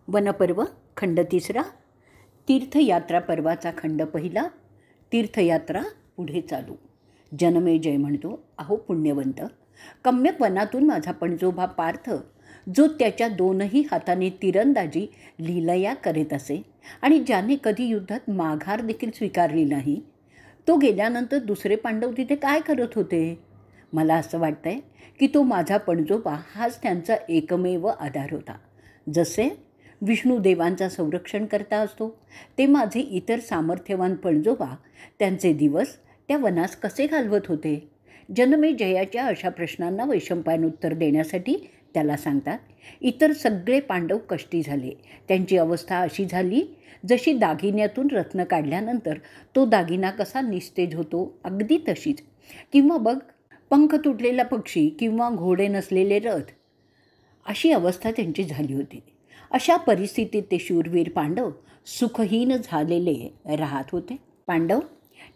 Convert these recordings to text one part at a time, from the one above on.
वनपर्व खंड तिसरा, तीर्थयात्रा पर्वाचा खंड पहिला, तीर्थयात्रा पुढे चालू. जनमेजय म्हणतो, अहो पुण्यवंत, कम्यक वनातून माझा पणजोबा पार्थ, जो त्याच्या दोनही हाताने तिरंदाजी लीलया करीत असे आणि ज्याने कधी युद्धात माघार देखील स्वीकारली नाही, तो गेल्यानंतर दुसरे पांडव तिथे काय करत होते? मला असं वाटतंय की तो माझा पणजोबा हाच त्यांचा एकमेव आधार होता. जसे विष्णुदेवांचा संरक्षण करता असतो, ते माझे इतर सामर्थ्यवान पणजोबा त्यांचे दिवस त्या वनास कसे घालवत होते? जनमेजयाच्या अशा प्रश्नांना वैशंपायन उत्तर देण्यासाठी त्याला सांगतात, इतर सगळे पांडव कष्टी झाले. त्यांची अवस्था अशी झाली जशी दागिन्यातून रत्न काढल्यानंतर तो दागिना कसा निस्तेज होतो, अगदी तशीच. किंवा बघ, पंख तुटलेला पक्षी किंवा घोडे नसलेले रथ, अशी अवस्था त्यांची झाली होती. अशा परिस्थितीत ते शूरवीर पांडव सुखहीन झालेले राहत होते. पांडव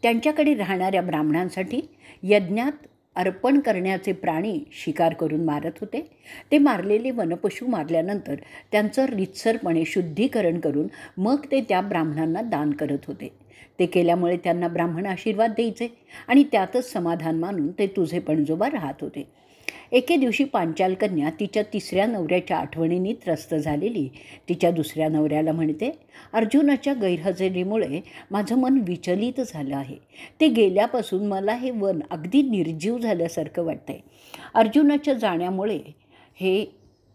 त्यांच्याकडे राहणाऱ्या ब्राह्मणांसाठी यज्ञात अर्पण करण्याचे प्राणी शिकार करून मारत होते. ते मारलेले वनपशू मारल्यानंतर त्यांचं रीतसरपणे शुद्धीकरण करून मग ते त्या ब्राह्मणांना दान करत होते. ते केल्यामुळे त्यांना ब्राह्मण आशीर्वाद द्यायचे आणि त्यातच समाधान मानून ते तुझे पणजोबा राहत होते. एके दिवशी पांचाल कन्या तिच्या तिसऱ्या नवऱ्याच्या आठवणींनी त्रस्त झालेली तिच्या दुसऱ्या नवऱ्याला म्हणते, अर्जुनाच्या गैरहजेरीमुळे माझं मन विचलित झालं आहे. ते गेल्यापासून मला हे वन अगदी निर्जीव झाल्यासारखं वाटतंय. अर्जुनाच्या जाण्यामुळे हे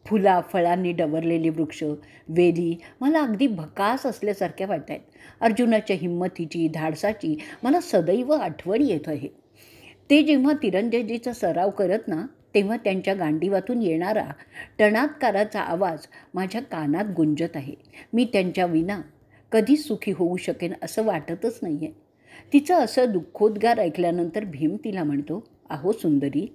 फुला फळांनी डवरलेले वृक्ष, वेली मला अगदी भकास असल्यासारख्या वाटत आहेत. अर्जुनाच्या हिंमतीची, धाडसाची मला सदैव आठवण येत आहे. ते जेव्हा तिरंदाजीचा सराव करत ना, तेव्हा त्यांच्या गांडीवातून येणारा टणात्काराचा आवाज माझ्या कानात गुंजत आहे. मी त्यांच्या विना कधी सुखी होऊ शकेन असं वाटतच नाही आहे. तिचं असं दुःखोद्गार ऐकल्यानंतर भीम तिला म्हणतो, अहो सुंदरी,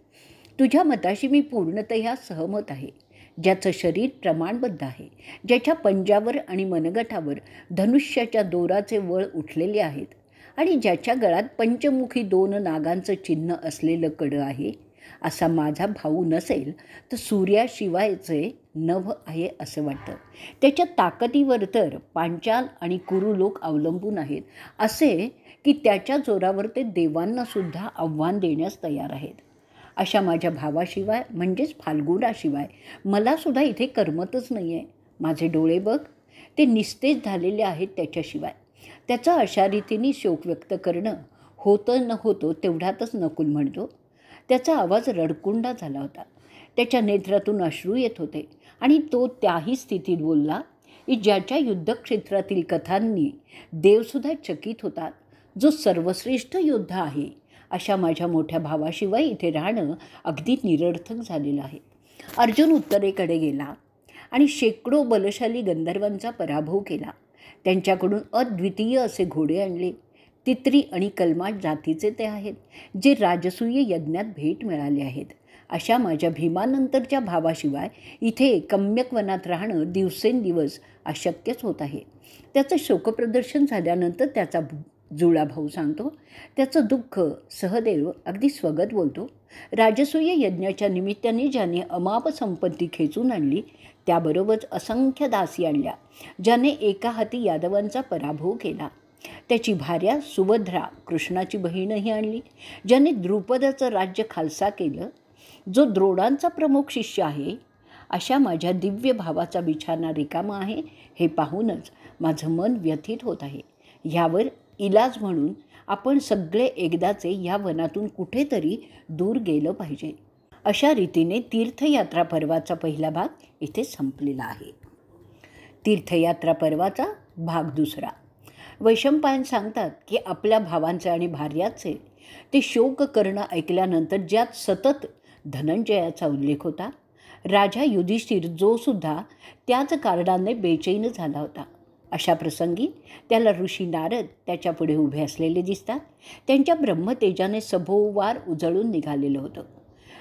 तुझ्या मताशी मी पूर्णतः सहमत आहे. ज्याचं शरीर प्रमाणबद्ध आहे, ज्याच्या पंजावर आणि मनगटावर धनुष्याच्या दोराचे वळ उठलेले आहेत आणि ज्याच्या गळात पंचमुखी 2 नागांचं चिन्ह असलेलं कडं आहे, असा माझा भाऊ नसेल तर सूर्याशिवायचे नभ आहे असं वाटतं. त्याच्या ताकदीवर तर पांचाल आणि कुरु लोक अवलंबून आहेत, असे की त्याच्या जोरावर ते देवांनासुद्धा आव्हान देण्यास तयार आहेत. अशा माझ्या भावाशिवाय म्हणजेच फाल्गुनाशिवाय मलासुद्धा इथे करमतच नाही आहे. माझे डोळे बघ, ते निस्तेज झालेले आहेत त्याच्याशिवाय. त्याचा अशा रीतीने शोक व्यक्त करणं होतं न होतो तेवढ्यातच नकुल म्हणतो. त्याचा आवाज रडकुंडा झाला होता. त्याच्या नेत्रातून अश्रू येत होते आणि तो त्याही स्थितीत बोलला की ज्याच्या युद्धक्षेत्रातील कथांनी देवसुद्धा चकित होतात, जो सर्वश्रेष्ठ योद्धा आहे, अशा माझ्या मोठ्या भावाशिवाय इथे राहणं अगदी निरर्थक झालेलं आहे. अर्जुन उत्तरेकडे गेला आणि शेकडो बलशाली गंधर्वांचा पराभव केला. त्यांच्याकडून अद्वितीय असे घोडे आणले. तित्री आणि कलमाट जातीचे ते आहेत, जे राजसूय यज्ञात भेट मिळाले आहेत. अशा माझ्या भीमानंतरच्या भावाशिवाय इथे कम्यक वनात राहणं दिवसेंदिवस अशक्यच होत आहे. त्याचं शोकप्रदर्शन झाल्यानंतर त्याचा जुळा भाऊ सांगतो, त्याचं दुःख सहदेव अगदी स्वगत बोलतो. राजसूय यज्ञाच्या निमित्ताने ज्याने अमाप संपत्ती खेचून आणली, त्याबरोबरच असंख्य दासी आणल्या, ज्याने एका हाती यादवांचा पराभव केला. त्याची भार्या सुभद्रा कृष्णाची बहीणही आणली, ज्याने द्रुपदाचं राज्य खालसा केलं, जो द्रोणांचा प्रमुख शिष्य आहे. अशा माझ्या दिव्य भावाचा बिछाना रिकामा आहे हे पाहूनच माझं मन व्यथित होत आहे. ह्यावर इलाज म्हणून आपण सगळे एकदाचे या वनातून कुठेतरी दूर गेलं पाहिजे. अशा रीतीने तीर्थयात्रा पर्वाचा पहिला भाग इथे संपलेला आहे. तीर्थयात्रा पर्वाचा भाग दुसरा. वैशंपायन सांगतात की आपल्या भावांचे आणि भार्याचे ते शोक करणं ऐकल्यानंतर ज्यात सतत धनंजयाचा उल्लेख होता, राजा युधिष्ठिर जो सुद्धा त्याच कारणाने बेचैन झाला होता. अशा प्रसंगी त्याला ऋषी नारद त्याच्या पुढे उभे असलेले दिसतात. त्यांच्या ब्रह्मतेजाने सभोवार उजळून निघालेलं होतं.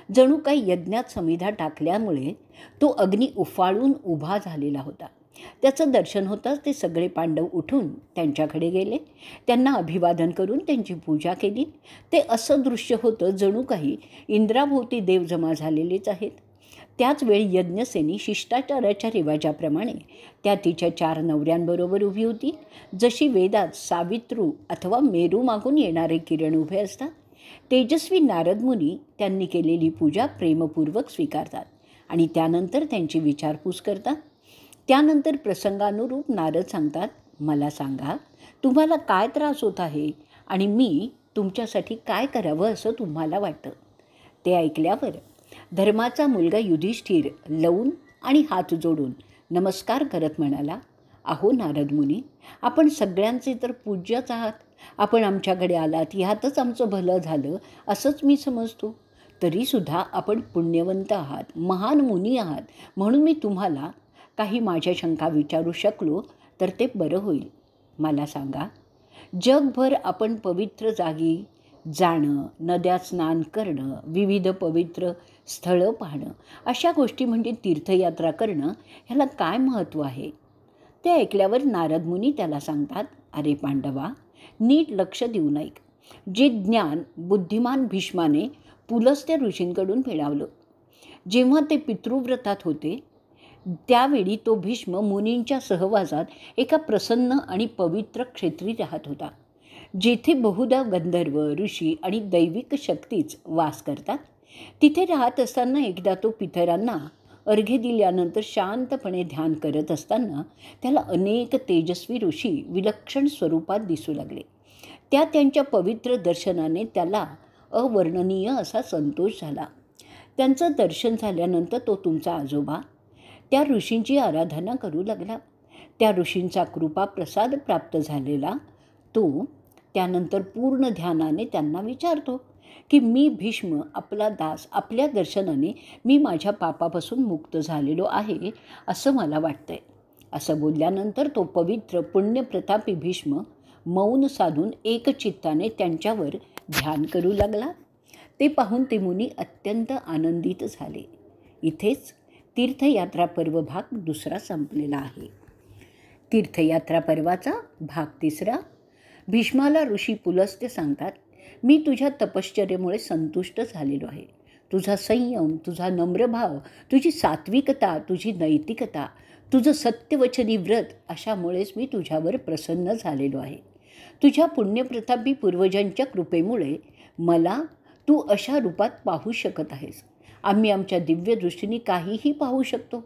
जणू काही यज्ञात समिधा टाकल्यामुळे तो अग्नी उफाळून उभा झालेला होता. त्याचं दर्शन होताच ते सगळे पांडव उठून त्यांच्याकडे गेले. त्यांना अभिवादन करून त्यांची पूजा केली. ते असं दृश्य होतं जणू काही इंद्राभोवती देव जमा झालेलेच आहेत. त्याचवेळी यज्ञसेनी शिष्टाचाराच्या रिवाजाप्रमाणे त्या तिच्या 4 नवऱ्यांबरोबर उभी होती. जशी वेदात सावित्रू अथवा मेरू मागून येणारे किरण उभे असतात, तेजस्वी नारद मुनी त्यांनी केलेली पूजा प्रेमपूर्वक स्वीकारतात आणि त्यानंतर त्यांची विचारपूस करतात. त्यानंतर प्रसंगानुरूप नारद सांगतात, मला सांगा, तुम्हाला काय त्रास होत आहे आणि मी तुमच्यासाठी काय करावं असं तुम्हाला वाटतं. ते ऐकल्यावर धर्माचा मुलगा युधिष्ठिर लवून आणि हात जोडून नमस्कार करत म्हणाला, अहो नारद मुनी, आपण सगळ्यांचे तर पूज्यच आहात. आपण आमच्याकडे आलात ह्यातच आमचं भलं झालं असंच मी समजतो. तरीसुद्धा आपण पुण्यवंत आहात, महान मुनी आहात, म्हणून मी तुम्हाला काही माझ्या शंका विचारू शकलो तर ते बरं होईल. मला सांगा, जगभर आपण पवित्र जागी जाणं, नद्या स्नान करणं, विविध पवित्र स्थळं पाहणं, अशा गोष्टी म्हणजे तीर्थयात्रा करणं, ह्याला काय महत्त्व आहे. ते ऐकल्यावर नारद मुनी त्याला सांगतात, अरे पांडवा, नीट लक्ष देऊन ऐक. जे ज्ञान बुद्धिमान भीष्माने पुलस्त्य ऋषींकडून मिळवलं. जेव्हा ते पितृव्रतात होते त्यावेळी तो भीष्म मुनींच्या सहवासात एका प्रसन्न आणि पवित्र क्षेत्री राहत होता, जेथे बहुधा गंधर्व, ऋषी आणि दैविक शक्तीच वास करतात. तिथे राहत असताना एकदा तो पितरांना अर्घ्य दिल्यानंतर शांतपणे ध्यान करत असताना त्याला अनेक तेजस्वी ऋषी विलक्षण स्वरूपात दिसू लागले. त्यांच्या पवित्र दर्शनाने त्याला अवर्णनीय असा संतोष झाला. त्यांचं दर्शन झाल्यानंतर तो तुमचा आजोबा त्या ऋषींची आराधना करू लागला. त्या ऋषींचा कृपा प्रसाद प्राप्त झालेला तो त्यानंतर पूर्ण ध्यानाने त्यांना विचारतो की मी भीष्म आपला दास, आपल्या दर्शनाने मी माझ्या पापापासून मुक्त झालेलो आहे असं मला वाटतंय. असं बोलल्यानंतर तो पवित्र पुण्यप्रतापी भीष्म मौन साधून एकचित्ताने त्यांच्यावर ध्यान करू लागला. ते पाहून ते मुनी अत्यंत आनंदित झाले. इथेच तीर्थयात्रा पर्व भाग 2 संपलेला आहे. तीर्थयात्रा पर्वाचा भाग 3. भीष्माला ऋषी पुलस्त्य सांगतात, मी तुझ्या तपश्चर्येमुळे संतुष्ट झालेलो आहे. तुझा संयम, तुझा नम्रभाव, तुझी सात्विकता, तुझी नैतिकता, तुझं सत्यवचनी व्रत अशामुळेच मी तुझ्यावर प्रसन्न झालेलो आहे. तुझ्या पुण्यप्रतापी पूर्वजांच्या कृपेमुळे मला तू अशा रूपात पाहू शकत आहेस. आम्ही आमच्या दिव्य दृष्टीने काहीही पाहू शकतो.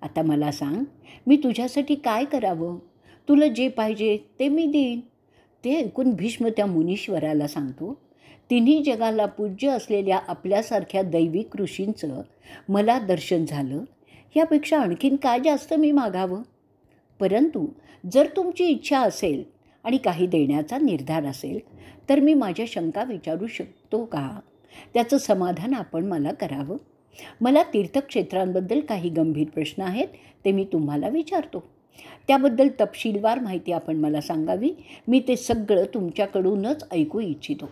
आता मला सांग, मी तुझ्यासाठी काय करावं? तुला जे पाहिजे ते मी देईन. ते ऐकून भीष्म त्या मुनीश्वराला सांगतो, तिन्ही जगाला पूज्य असलेल्या आपल्यासारख्या दैविक ऋषींचं मला दर्शन झालं, यापेक्षा आणखीन काय जास्त मी मागावं. परंतु जर तुमची इच्छा असेल आणि काही देण्याचा निर्धार असेल तर मी माझ्या शंका विचारू शकतो का? त्याचं समाधान आपण मला करावं. मला तीर्थक्षेत्रांबद्दल काही गंभीर प्रश्न आहेत, ते मी तुम्हाला विचारतो. त्याबद्दल तपशीलवार माहिती आपण मला सांगावी. मी ते सगळं तुमच्याकडूनच ऐकू इच्छितो.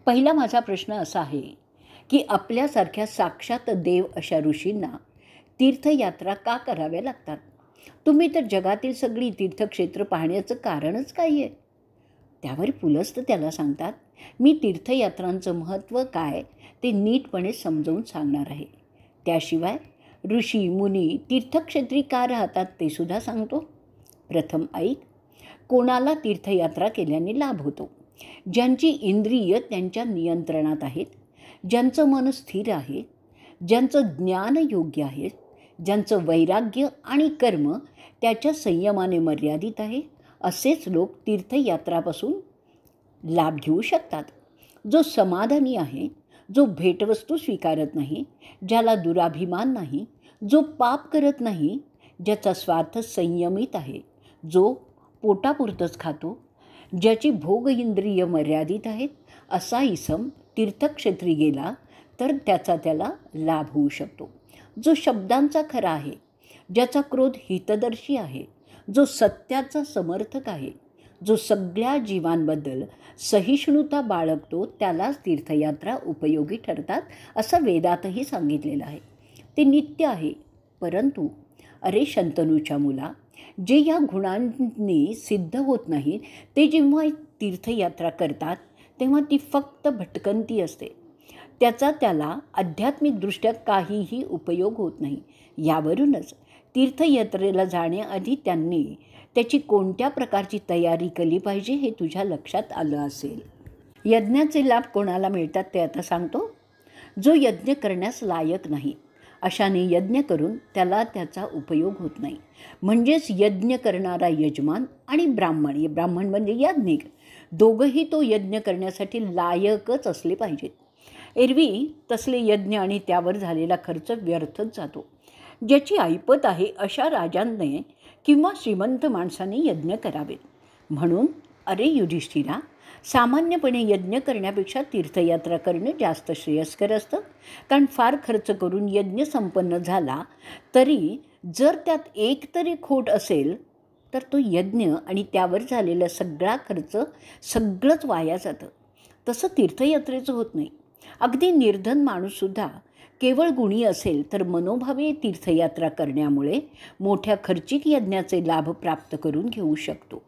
पहिला माझा प्रश्न असा आहे की आपल्यासारख्या साक्षात देव अशा ऋषींना तीर्थयात्रा का कराव्या लागतात? तुम्ही तर जगातील सगळी तीर्थक्षेत्र पाहण्याचं कारणच काय आहे? त्यावर पुलस्त त्याला सांगतात, मी तीर्थयात्रांचं महत्त्व काय ते नीटपणे समजावून सांगणार आहे. त्याशिवाय ऋषी मुनी तीर्थक्षेत्री का राहतात ते सुद्धा सांगतो. प्रथम ऐक. कोणाला तीर्थयात्रा केल्याने लाभ होतो? ज्यांची इंद्रिय त्यांच्या नियंत्रणात आहेत, ज्यांचं मन स्थिर आहे, ज्यांचं ज्ञान योग्य आहे, ज्यांचं वैराग्य आणि कर्म त्याच्या संयमाने मर्यादित आहे, असेच लोक तीर्थयात्रापासून लाभ घेऊ शकतात. जो समाधानी आहे, जो भेटवस्तू स्वीकारत नाही, ज्याला दुराभिमान नाही, जो पाप करत नाही, ज्याचा स्वार्थ संयमित आहे, जो पोटापुरतंच खातो, ज्याची भोग इंद्रिय मर्यादित आहेत, असा इसम तीर्थक्षेत्री गेला तर त्याला लाभ होऊ शकतो. जो शब्दांचा खरा आहे, ज्याचा क्रोध हितदर्शी आहे, जो सत्याचा समर्थक आहे, जो सगळ्या जीवांबद्दल सहिष्णुता बाळगतो, त्यालाच तीर्थयात्रा उपयोगी ठरतात असं वेदातही सांगितलेलं आहे. ते नित्य आहे. परंतु अरे शंतनूच्या मुला, जे या गुणांनी सिद्ध होत नाहीत ते जेव्हा तीर्थयात्रा करतात तेव्हा ती फक्त भटकंती असते. त्याचा त्याला आध्यात्मिकदृष्ट्या काहीही उपयोग होत नाही. यावरूनच तीर्थयात्रेला जाण्याआधी त्यांनी त्याची कोणत्या प्रकारची तयारी केली पाहिजे हे तुझ्या लक्षात आलं असेल. यज्ञाचे लाभ कोणाला मिळतात ते आता सांगतो. जो यज्ञ करण्यास लायक नाही अशाने यज्ञ करून त्याला त्याचा उपयोग होत नाही. म्हणजेच यज्ञ करणारा यजमान आणि ब्राह्मण म्हणजे याज्ञिक, दोघंही तो यज्ञ करण्यासाठी लायकच असले पाहिजेत. एरवी तसले यज्ञ आणि त्यावर झालेला खर्च व्यर्थच जातो. ज्याची ऐपत आहे अशा राजांनी किंवा श्रीमंत माणसाने यज्ञ करावेत. म्हणून अरे युधिष्ठिरा, सामान्यपणे यज्ञ करण्यापेक्षा तीर्थयात्रा करणं जास्त श्रेयस्कर असतं. कारण फार खर्च करून यज्ञ संपन्न झाला तरी जर त्यात एक तरी खोट असेल तर तो यज्ञ आणि त्यावर झालेला सगळा खर्च सगळंच वाया जातं. तसं तीर्थयात्रेचं होत नाही. अगदी निर्धन माणूससुद्धा केवळ गुणी असेल तर मनोभावे तीर्थयात्रा करण्यामुळे मोठ्या खर्चिक यज्ञाचे लाभ प्राप्त करून घेऊ शकतो.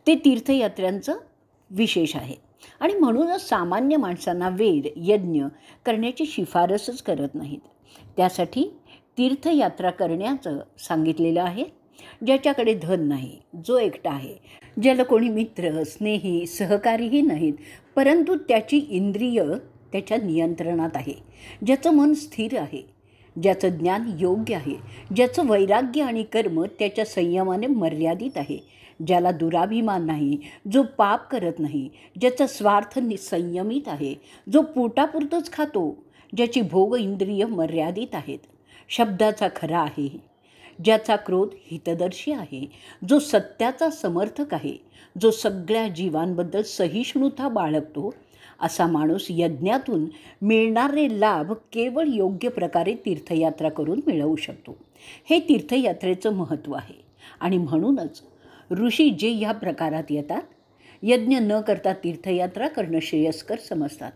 ते तीर्थयात्रांचं विशेष आहे आणि म्हणूनच सामान्य माणसांना वेद यज्ञ करण्याची शिफारसच करत नाहीत. त्यासाठी तीर्थयात्रा करण्याचं सांगितलेलं आहे. ज्याच्याकडे धन नाही, जो एकटा आहे, ज्याला कोणी मित्र स्नेही सहकारीही नाहीत, परंतु त्याची इंद्रिय त्याच्या नियंत्रणात आहे, ज्याचं मन स्थिर आहे, ज्याचं ज्ञान योग्य आहे, ज्याचं वैराग्य आणि कर्म त्याच्या संयमाने मर्यादित आहे, ज्याला दुराभिमान नाही, जो पाप करत नाही, ज्याचा स्वार्थ संयमित आहे, जो पोटापुरतंच खातो, ज्याची भोग इंद्रिय मर्यादित आहेत, शब्दाचा खरा आहे, ज्याचा क्रोध हितदर्शी आहे, जो सत्याचा समर्थक आहे, जो सगळ्या जीवांबद्दल सहिष्णुता बाळगतो, असा माणूस यज्ञातून मिळणारे लाभ केवळ योग्य प्रकारे तीर्थयात्रा करून मिळवू शकतो. हे तीर्थयात्रेचं महत्त्व आहे आणि म्हणूनच ऋषी जे ह्या प्रकारात येतात यज्ञ न करता तीर्थयात्रा करणं श्रेयस्कर समजतात.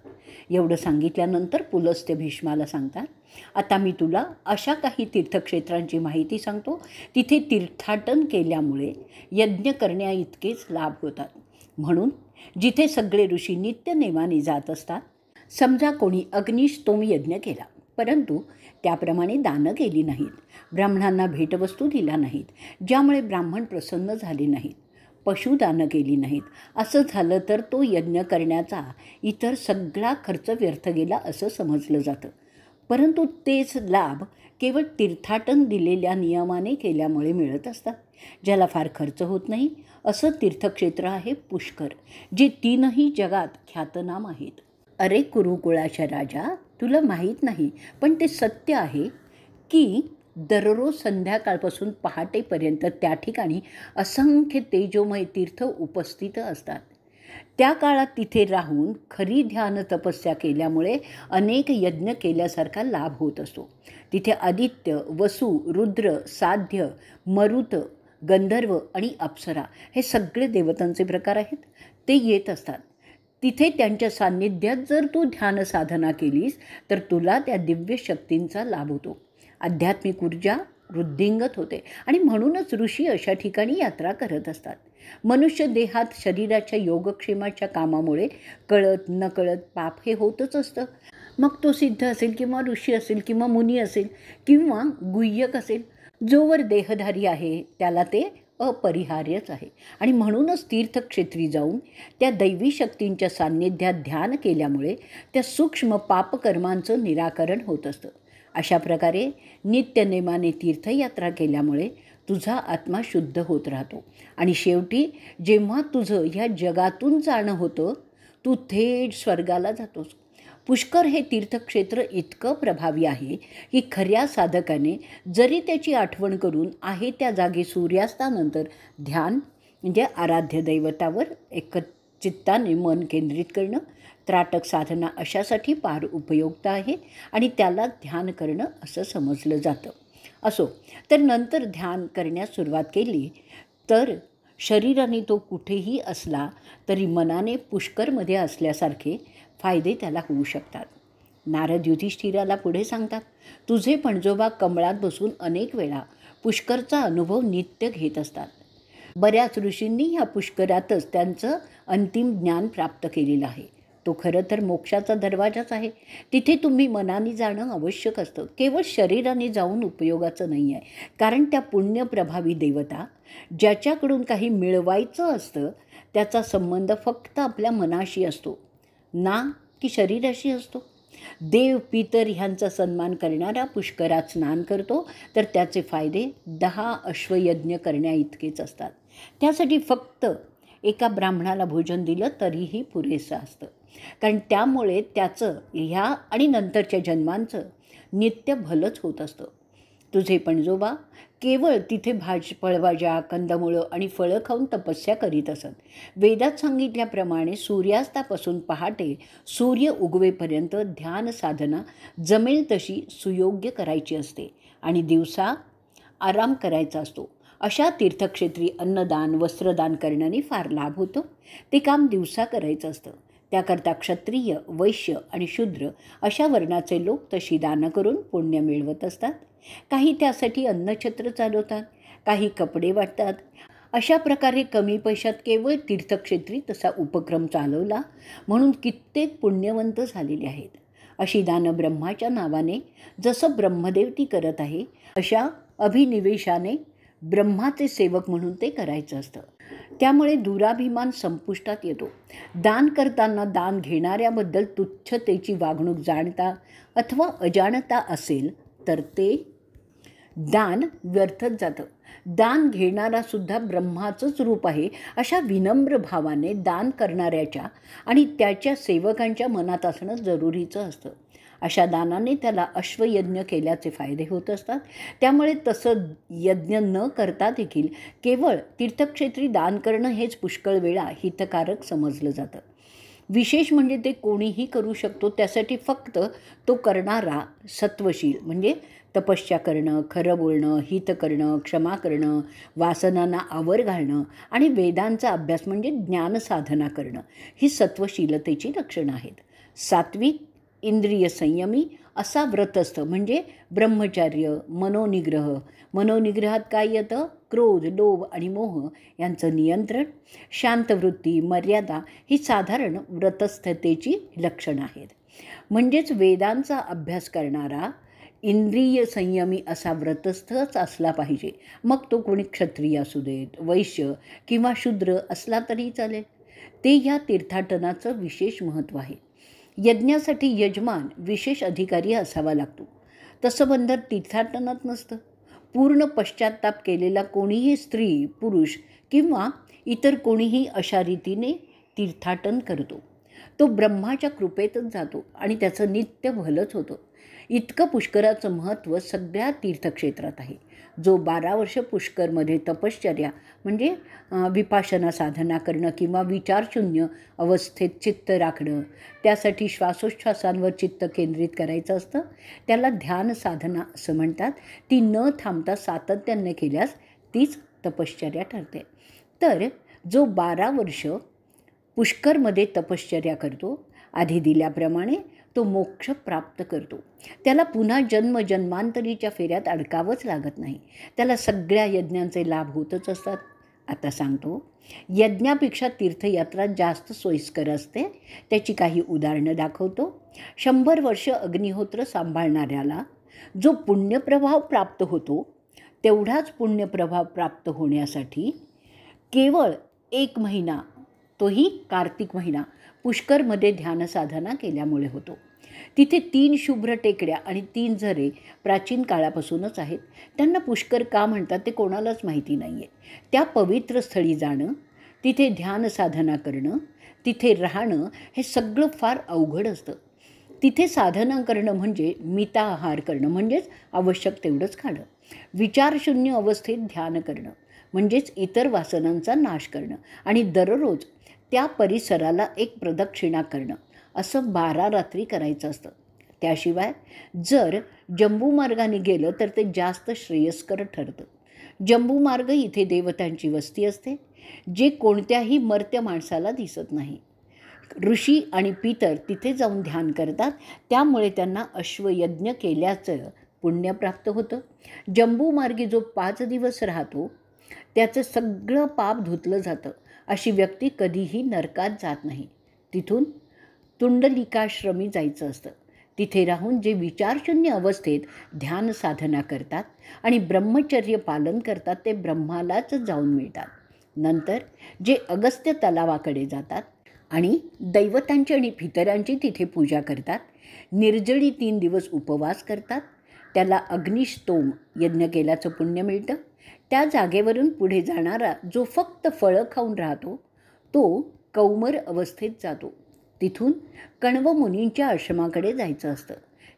एवढं सांगितल्यानंतर पुलस्त्य भीष्माला सांगतात, आता मी तुला अशा काही तीर्थक्षेत्रांची माहिती सांगतो तिथे तीर्थाटन केल्यामुळे यज्ञ करण्याइतकेच लाभ होतात. म्हणून जिथे सगळे ऋषी नित्यनेमाने जात असतात. समजा कोणी अग्निष्टोम यज्ञ केला परंतु त्याप्रमाणे दानं केली नाहीत, ब्राह्मणांना भेटवस्तू दिल्या नाहीत, ज्यामुळे ब्राह्मण प्रसन्न झाले नाहीत, पशुदानं केली नाहीत, असं झालं तर तो यज्ञ करण्याचा इतर सगळा खर्च व्यर्थ गेला असं समजलं जातं. परंतु तेच लाभ केवळ तीर्थाटन दिलेल्या नियमाने केल्यामुळे मिळत असतात. ज्याला फार खर्च होत नाही असं तीर्थक्षेत्र आहे पुष्कर, जे 3ही जगात ख्यातनाम आहेत. अरे कुरुकुळाच्या राजा, तुला माहीत नाही पण ते सत्य आहे की दररोज संध्याकाळपासून पहाटेपर्यंत त्या ठिकाणी असंख्य तेजोमय तीर्थ उपस्थित असतात. त्या काळात तिथे राहून खरी ध्यान तपस्या केल्यामुळे अनेक यज्ञ केल्यासारखा लाभ होत असतो. तिथे आदित्य, वसु, रुद्र, साध्य, मरुत, गंधर्व आणि अप्सरा हे सगळे देवतांचे प्रकार आहेत. ते येत असतात. तिथे त्यांच्या सान्निध्यात जर तू ध्यान साधना केलीस तर तुला त्या दिव्य शक्तींचा लाभ होतो. आध्यात्मिक ऊर्जा वृद्धिंगत होते आणि म्हणूनच ऋषी अशा ठिकाणी यात्रा करत असतात. मनुष्य देहात शरीराच्या योगक्षेमाच्या कामामुळे कळत नकळत पाप हे होतच असतं. मग तो सिद्ध असेल किंवा ऋषी असेल किंवा मुनी असेल किंवा गुह्यक असेल, जोवर देहधारी आहे त्याला ते अपरिहार्यच आहे. आणि म्हणूनच तीर्थक्षेत्री जाऊन त्या दैवी शक्तींच्या सान्निध्यात ध्यान केल्यामुळे त्या सूक्ष्म पापकर्मांचं निराकरण होत असतं. अशा प्रकारे नित्यनेमाने तीर्थयात्रा केल्यामुळे तुझा आत्मा शुद्ध होत राहतो आणि शेवटी जेव्हा तुझं ह्या जगातून जाणं होतं तू थेट स्वर्गाला जातोस. पुष्कर हे तीर्थक्षेत्र इतकं प्रभावी आहे की खऱ्या साधकाने जरी त्याची आठवण करून आहे त्या जागी सूर्यास्तानंतर ध्यान म्हणजे आराध्य दैवतावर चित्ताने मन केंद्रित करणं, त्राटक साधना अशासाठी फार उपयुक्त आहे आणि त्याला ध्यान करणं असं समजलं जातं. असो, तर नंतर ध्यान करण्यास सुरुवात केली तर शरीराने तो कुठेही असला तरी मनाने पुष्करमध्ये असल्यासारखे फायदे त्याला होऊ शकतात. नारद युधिष्ठिराला पुढे सांगतात, तुझे पणजोबा कमळात बसून अनेक वेळा पुष्करचा अनुभव नित्य घेत असतात. बऱ्याच ऋषींनी ह्या पुष्करातच त्यांचं अंतिम ज्ञान प्राप्त केलेलं आहे. तो खरं तर मोक्षाचा दरवाजाच आहे. तिथे तुम्ही मनाने जाणं आवश्यक असतं. केवळ शरीराने जाऊन उपयोगाचं नाही आहे. कारण त्या पुण्यप्रभावी देवता ज्याच्याकडून काही मिळवायचं असतं त्याचा संबंध फक्त आपल्या मनाशी असतो, ना की शरीराशी असतो. देव पितर ह्यांचा सन्मान करणारा पुष्करात स्नान करतो तर त्याचे फायदे 10 अश्वयज्ञ करण्याइतकेच असतात. त्यासाठी फक्त एका ब्राह्मणाला भोजन दिलं तरीही पुरेसं असतं. कारण त्यामुळे त्याचं ह्या आणि नंतरच्या जन्मांचं नित्य भलंच होत असतं. तुझे पणजोबा केवळ तिथे फळभाज्या, कंदमुळं आणि फळं खाऊन तपस्या करीत असत. वेदात सांगितल्याप्रमाणे सूर्यास्तापासून पहाटे सूर्य उगवेपर्यंत ध्यान साधना जमेल तशी सुयोग्य करायची असते आणि दिवसा आराम करायचा असतो. अशा तीर्थक्षेत्री अन्नदान, वस्त्रदान करण्याने फार लाभ होतो. ते काम दिवसा करायचं असतं. त्याकरता क्षत्रिय, वैश्य आणि शूद्र अशा वर्णाचे लोक तशी दानं करून पुण्य मिळवत असतात. काही त्यासाठी अन्नछत्र चालवतात, काही कपडे वाटतात. अशा प्रकारे कमी पैशात केवळ तीर्थक्षेत्री तसा उपक्रम चालवला म्हणून कित्येक पुण्यवंत झालेले आहेत. अशी दानं ब्रह्माच्या नावाने जसं ब्रह्मदेव ती करत आहे अशा अभिनिवेशाने ब्रह्माचे सेवक म्हणून ते करायचं असतं. त्यामुळे दुराभिमान संपुष्टात येतो. दान करताना दान घेणाऱ्याबद्दल तुच्छतेची वागणूक जाणता अथवा अजाणता असेल तर ते दान व्यर्थच जातं. दान घेणारासुद्धा ब्रह्माचंच रूप आहे अशा विनम्र भावाने दान करणाऱ्याच्या आणि त्याच्या सेवकांच्या मनात असणं जरुरीचं असतं. अशा दानाने त्याला अश्वयज्ञ केल्याचे फायदे होत असतात. त्यामुळे तसं यज्ञ न करता देखील केवळ तीर्थक्षेत्री दान करणं हेच पुष्कळ वेळा हितकारक समजलं जातं. विशेष म्हणजे ते कोणीही करू शकतो. त्यासाठी फक्त तो करणारा सत्वशील म्हणजे तपस्या करणं, खरं बोलणं, हित करणं, क्षमा करणं, वासनांना आवर घालणं आणि वेदांचा अभ्यास म्हणजे ज्ञानसाधना करणं ही सत्वशीलतेची लक्षणं आहेत. सात्विक, इंद्रिय संयमी असा व्रतस्थ म्हणजे ब्रह्मचर्य, मनोनिग्रह. मनोनिग्रहात काय येतं? क्रोध, लोभ आणि मोह यांचं नियंत्रण, शांतवृत्ती, मर्यादा ही साधारण व्रतस्थतेची लक्षणं आहेत. म्हणजेच वेदांचा अभ्यास करणारा इंद्रिय संयमी असा व्रतस्थच असला पाहिजे. मग तो कोणी क्षत्रिय असू देत, वैश्य किंवा शूद्र असला तरी चालेल. ते ह्या तीर्थाटनाचं विशेष महत्त्व आहे. यज्ञासाठी यजमान विशेष अधिकारी असावा लागतो. तसं बंधन तीर्थाटनात नसतं. पूर्ण पश्चात्ताप केलेला कोणीही स्त्री, पुरुष किंवा इतर कोणीही अशा रीतीने तीर्थाटन करतो. तो ब्रह्माच्या कृपेतच जातो आणि त्याचं नित्य भलंच होतं. इतकं पुष्कराचं महत्त्व सगळ्या तीर्थक्षेत्रात आहे. जो 12 वर्ष पुष्करमध्ये तपश्चर्या म्हणजे विपाशना साधना करणं किंवा विचारशून्य अवस्थेत चित्त राखणं, त्यासाठी श्वासोच्छ्वासांवर चित्त केंद्रित करायचं असतं, त्याला ध्यान साधना असं म्हणतात. ती न थांबता सातत्याने केल्यास तीच तपश्चर्या ठरते. तर जो 12 वर्ष पुष्करमध्ये तपश्चर्या करतो, आधी दिल्याप्रमाणे तो मोक्ष प्राप्त करतो. त्याला पुन्हा जन्मजन्मांतरीच्या फेऱ्यात अडकावंच लागत नाही. त्याला सगळ्या यज्ञांचे लाभ होतच असतात. आता सांगतो, यज्ञापेक्षा तीर्थयात्रा जास्त सोयीस्कर असते. त्याची काही उदाहरणं दाखवतो. 100 वर्ष अग्निहोत्र सांभाळणाऱ्याला जो पुण्यप्रभाव प्राप्त होतो तेवढाच पुण्यप्रभाव प्राप्त होण्यासाठी केवळ 1 महिना, तोही कार्तिक महिना, पुष्करमध्ये ध्यानसाधना केल्यामुळे होतो. तिथे 3 शुभ्र टेकड्या आणि 3 झरे प्राचीन काळापासूनच आहेत. त्यांना पुष्कर का म्हणतात ते कोणालाच माहिती नाही आहे. त्या पवित्र स्थळी जाणं, तिथे ध्यानसाधना करणं, तिथे राहणं हे सगळं फार अवघड असतं. तिथे साधना करणं म्हणजे मिताहार करणं म्हणजेच आवश्यक तेवढंच खाणं, विचारशून्य अवस्थेत ध्यान करणं म्हणजेच इतर वासनांचा नाश करणं आणि दररोज त्या परिसराला एक प्रदक्षिणा करणं असं 12 रात्री करायचं असतं. त्याशिवाय जर जंबूमार्गाने गेलं तर ते जास्त श्रेयस्कर ठरतं. जंबूमार्ग इथे देवतांची वस्ती असते, जे कोणत्याही मर्त्य माणसाला दिसत नाही. ऋषी आणि पितर तिथे जाऊन ध्यान करतात, त्यामुळे त्यांना अश्वयज्ञ केल्याचं पुण्य प्राप्त होतं. जंबूमार्गी जो 5 दिवस राहतो त्याचं सगळं पाप धुतलं जातं. अशी व्यक्ती कधीही नरकात जात नाही. तिथून तुंडलिकाश्रमी जायचं असतं. तिथे राहून जे विचारशून्य अवस्थेत ध्यान साधना करतात आणि ब्रह्मचर्य पालन करतात ते ब्रह्मालाच जाऊन मिळतात. नंतर जे अगस्त्य तलावाकडे जातात आणि दैवतांची आणि पितरांची तिथे पूजा करतात, निर्जळी 3 दिवस उपवास करतात, त्याला अग्निस्तोम यज्ञ केल्याचं पुण्य मिळतं. त्या जागेवरून पुढे जाणारा जो फक्त फळं खाऊन राहतो तो कौमर अवस्थेत जातो. तिथून कण्व मुनींच्या आश्रमाकडे जायचं असतं.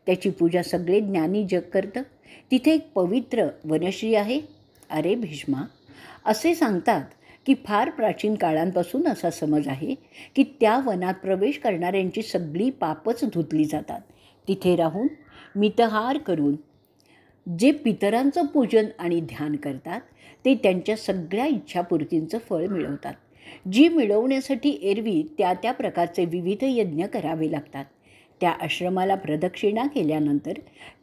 त्याची पूजा सगळे ज्ञानी जग करतं. तिथे एक पवित्र वनश्री आहे. अरे भीष्मा, असे सांगतात की फार प्राचीन काळांपासून असा समज आहे की त्या वनात प्रवेश करणाऱ्यांची सगळी पापच धुतली जातात. तिथे राहून मितहार करून जे पितरांचं पूजन आणि ध्यान करतात ते त्यांच्या सगळ्या इच्छापूर्तींचं फळ मिळवतात. जी मिळवण्यासाठी एरवी त्या प्रकारचे विविध यज्ञ करावे लागतात. त्या आश्रमाला प्रदक्षिणा केल्यानंतर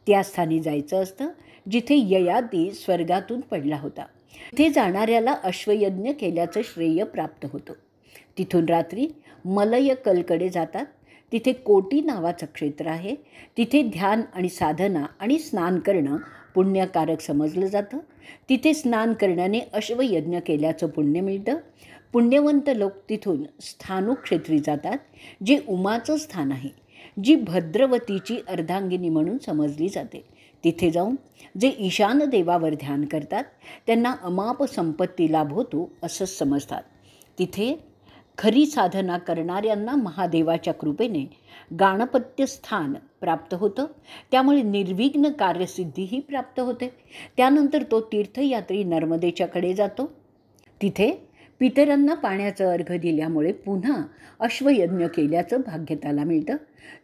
त्या स्थानी जायचं असतं जिथे ययाती स्वर्गातून पडला होता. तिथे जाणाऱ्याला अश्वयज्ञ केल्याचं श्रेय प्राप्त होतं. तिथून रात्री मलयकलकडे जातात. तिथे कोटी नावाचं क्षेत्र आहे. तिथे ध्यान आणि साधना आणि स्नान करणं पुण्यकारक समजलं जातं. तिथे स्नान करण्याने अश्वयज्ञ केल्याचं पुण्य मिळतं. पुण्यवंत लोक तिथून स्थानुक्षेत्री जातात, जे उमाचं स्थान आहे, जी भद्रवतीची अर्धांगिनी म्हणून समजली जाते. तिथे जाऊन जे ईशान देवावर ध्यान करतात त्यांना अमाप संपत्ती लाभ होतो असं समजतात. तिथे खरी साधना करणाऱ्यांना महादेवाच्या कृपेने गाणपत्य स्थान प्राप्त होतं. त्यामुळे निर्विघ्न कार्यसिद्धीही प्राप्त होते. त्यानंतर तो तीर्थयात्री नर्मदेच्याकडे जातो. तिथे पितरांना पाण्याचं अर्घ दिल्यामुळे पुन्हा अश्वयज्ञ केल्याचं भाग्य त्याला मिळतं.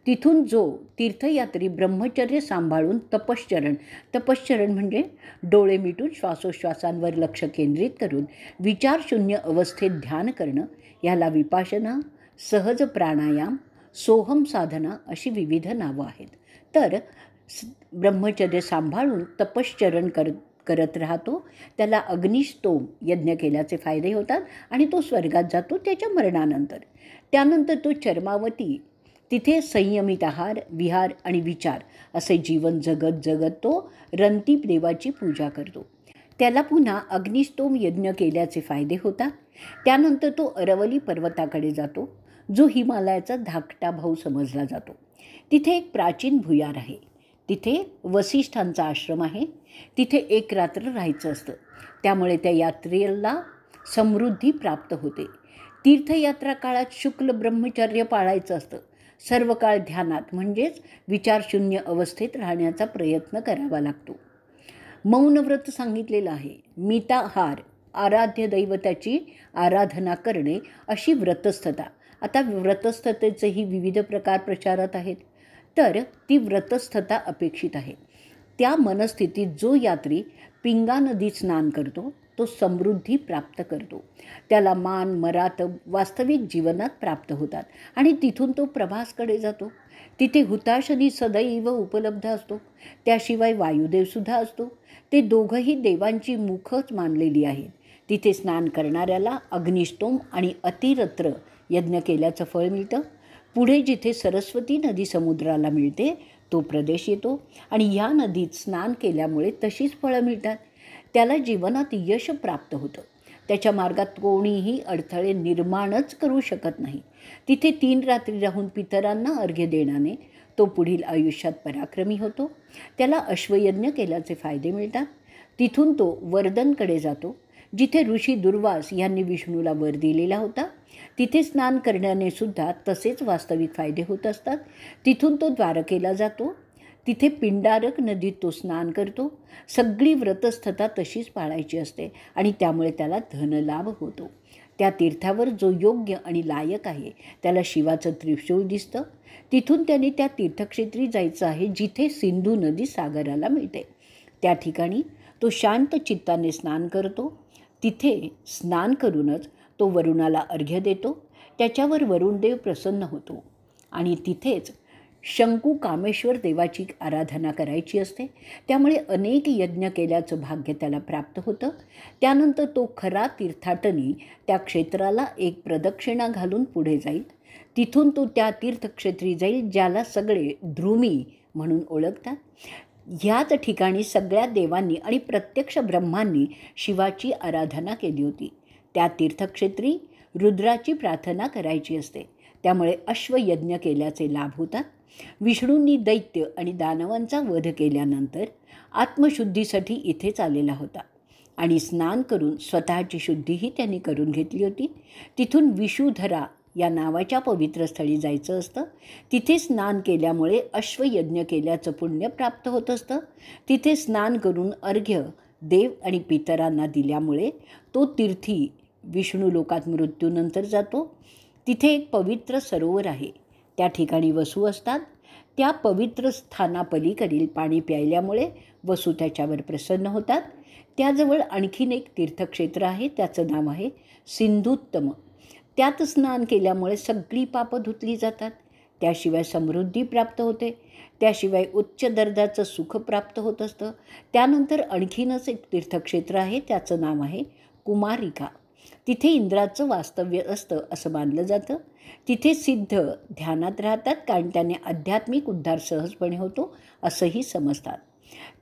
तिथून जो तीर्थयात्री ब्रह्मचर्य सांभाळून तपश्चरण म्हणजे डोळे मिटून श्वासोश्वासांवर लक्ष केंद्रित करून विचारशून्य अवस्थेत ध्यान करणं, याला विपाशना, सहज प्राणायाम, सोहम साधना अशी विविध नावं आहेत. तर ब्रह्मचर्य सांभाळून तपश्चरण करत राहतो त्याला अग्निस्तोम यज्ञ केल्याचे फायदे होतात आणि तो स्वर्गात जातो त्याच्या मरणानंतर. त्यानंतर तो चर्मावती तिथे संयमित आहार, विहार आणि विचार असे जीवन जगत तो रंतीप देवाची पूजा करतो. त्याला पुन्हा अग्निस्तोम यज्ञ केल्याचे फायदे होतात. त्यानंतर तो अरवली पर्वताकडे जातो, जो हिमालयाचा धाकटा भाऊ समजला जातो. तिथे एक प्राचीन भुयार आहे. तिथे वसिष्ठांचा आश्रम आहे. तिथे 1 रात्र राहायचं असतं. त्यामुळे त्या यात्रेला समृद्धी प्राप्त होते. तीर्थयात्रा काळात शुक्ल ब्रह्मचर्य पाळायचं असतं. सर्व काळ ध्यानात म्हणजेच विचारशून्य अवस्थेत राहण्याचा प्रयत्न करावा लागतो. मौनव्रत सांगितलेलं आहे. मिताहार, आराध्य दैवताची आराधना करणे अशी व्रतस्थता. आता व्रतस्थतेचेही विविध प्रकार प्रचारात आहेत. तर ती व्रतस्थता अपेक्षित आहे. त्या मनस्थितीत जो यात्री पिंगा नदीत स्नान करतो तो समृद्धी प्राप्त करतो. त्याला मान मरातब वास्तविक जीवनात प्राप्त होतात आणि तिथून तो प्रभासकडे जातो. तिथे हुताशनी सदैव उपलब्ध असतो. त्याशिवाय वायुदेवसुद्धा असतो. ते दोघंही देवांची मुखच मानलेली आहेत. तिथे स्नान करणाऱ्याला अग्निष्टोम आणि अतिरत्र यज्ञ केल्याचं फळ मिळतं. पुढे जिथे सरस्वती नदी समुद्राला मिळते तो प्रदेश येतो आणि ह्या नदीत स्नान केल्यामुळे तशीच फळं मिळतात. त्याला जीवनात यश प्राप्त होतं. त्याच्या मार्गात कोणीही अडथळे निर्माणच करू शकत नाही. तिथे 3 रात्री राहून पितरांना अर्घ्य देण्याने तो पुढील आयुष्यात पराक्रमी होतो. त्याला अश्वयज्ञ केल्याचे फायदे मिळतात. तिथून तो वर्धनकडे जातो, जिथे ऋषी दुर्वास यांनी विष्णूला वर दिलेला होता. तिथे स्नान करण्याने सुद्धा तसेच वास्तविक फायदे होत असतात. तिथून तो द्वारकेला जातो. तिथे पिंडारक नदीत तो स्नान करतो. सगळी व्रतस्थता तशीच पाळायची असते आणि त्यामुळे त्याला धनलाभ होतो. त्या तीर्थावर जो योग्य आणि लायक आहे त्याला शिवाचं त्रिशूळ दिसतं. तिथून त्याने त्या तीर्थक्षेत्री जायचं आहे जिथे सिंधू नदी सागराला मिळते. त्या ठिकाणी तो शांत चित्ताने स्नान करतो. तिथे स्नान करूनच तो वरुणाला अर्घ्य देतो. त्याच्यावर वरुणदेव प्रसन्न होतो आणि तिथेच शंकू कामेश्वर देवाची आराधना करायची असते. त्यामुळे अनेक यज्ञ केल्याचं भाग्य त्याला प्राप्त होतं. त्यानंतर तो खरा तीर्थाटनी त्या क्षेत्राला एक प्रदक्षिणा घालून पुढे जाईल. तिथून तो त्या तीर्थक्षेत्री जाईल ज्याला सगळे ध्रुमी म्हणून ओळखतात. ह्याच ठिकाणी सगळ्या देवांनी आणि प्रत्यक्ष ब्रह्मांनी शिवाची आराधना केली होती. त्या तीर्थक्षेत्री रुद्राची प्रार्थना करायची असते. त्यामुळे अश्वयज्ञ केल्याचे लाभ होतात. विष्णूंनी दैत्य आणि दानवांचा वध केल्यानंतर आत्मशुद्धीसाठी इथेच आलेला होता आणि स्नान करून स्वतःची शुद्धीही त्यांनी करून घेतली होती. तिथून विशुधरा या नावाच्या पवित्र स्थळी जायचं असतं. तिथे स्नान केल्यामुळे अश्वयज्ञ केल्याचं पुण्य प्राप्त होत असतं. तिथे स्नान करून अर्घ्य देव आणि पितरांना दिल्यामुळे तो तीर्थी विष्णू लोकात मृत्यूनंतर जातो. तिथे एक पवित्र सरोवर आहे. त्या ठिकाणी वसू असतात. त्या पवित्र स्थानापलीकडील पाणी प्यायल्यामुळे वसू त्याच्यावर प्रसन्न होतात. त्याजवळ आणखीन एक तीर्थक्षेत्र आहे. त्याचं नाव आहे सिंधुत्तम. त्यात स्नान केल्यामुळे सगळी पापं धुतली जातात. त्याशिवाय समृद्धी प्राप्त होते. त्याशिवाय उच्च दर्जाचं सुख प्राप्त होत असतं. त्यानंतर आणखीनच एक तीर्थक्षेत्र आहे. त्याचं नाव आहे कुमारिका. तिथे इंद्राचं वास्तव्य असतं असं मानलं जातं. तिथे सिद्ध ध्यानात राहतात कारण त्याने आध्यात्मिक उद्धार सहजपणे होतो असंही समजतात.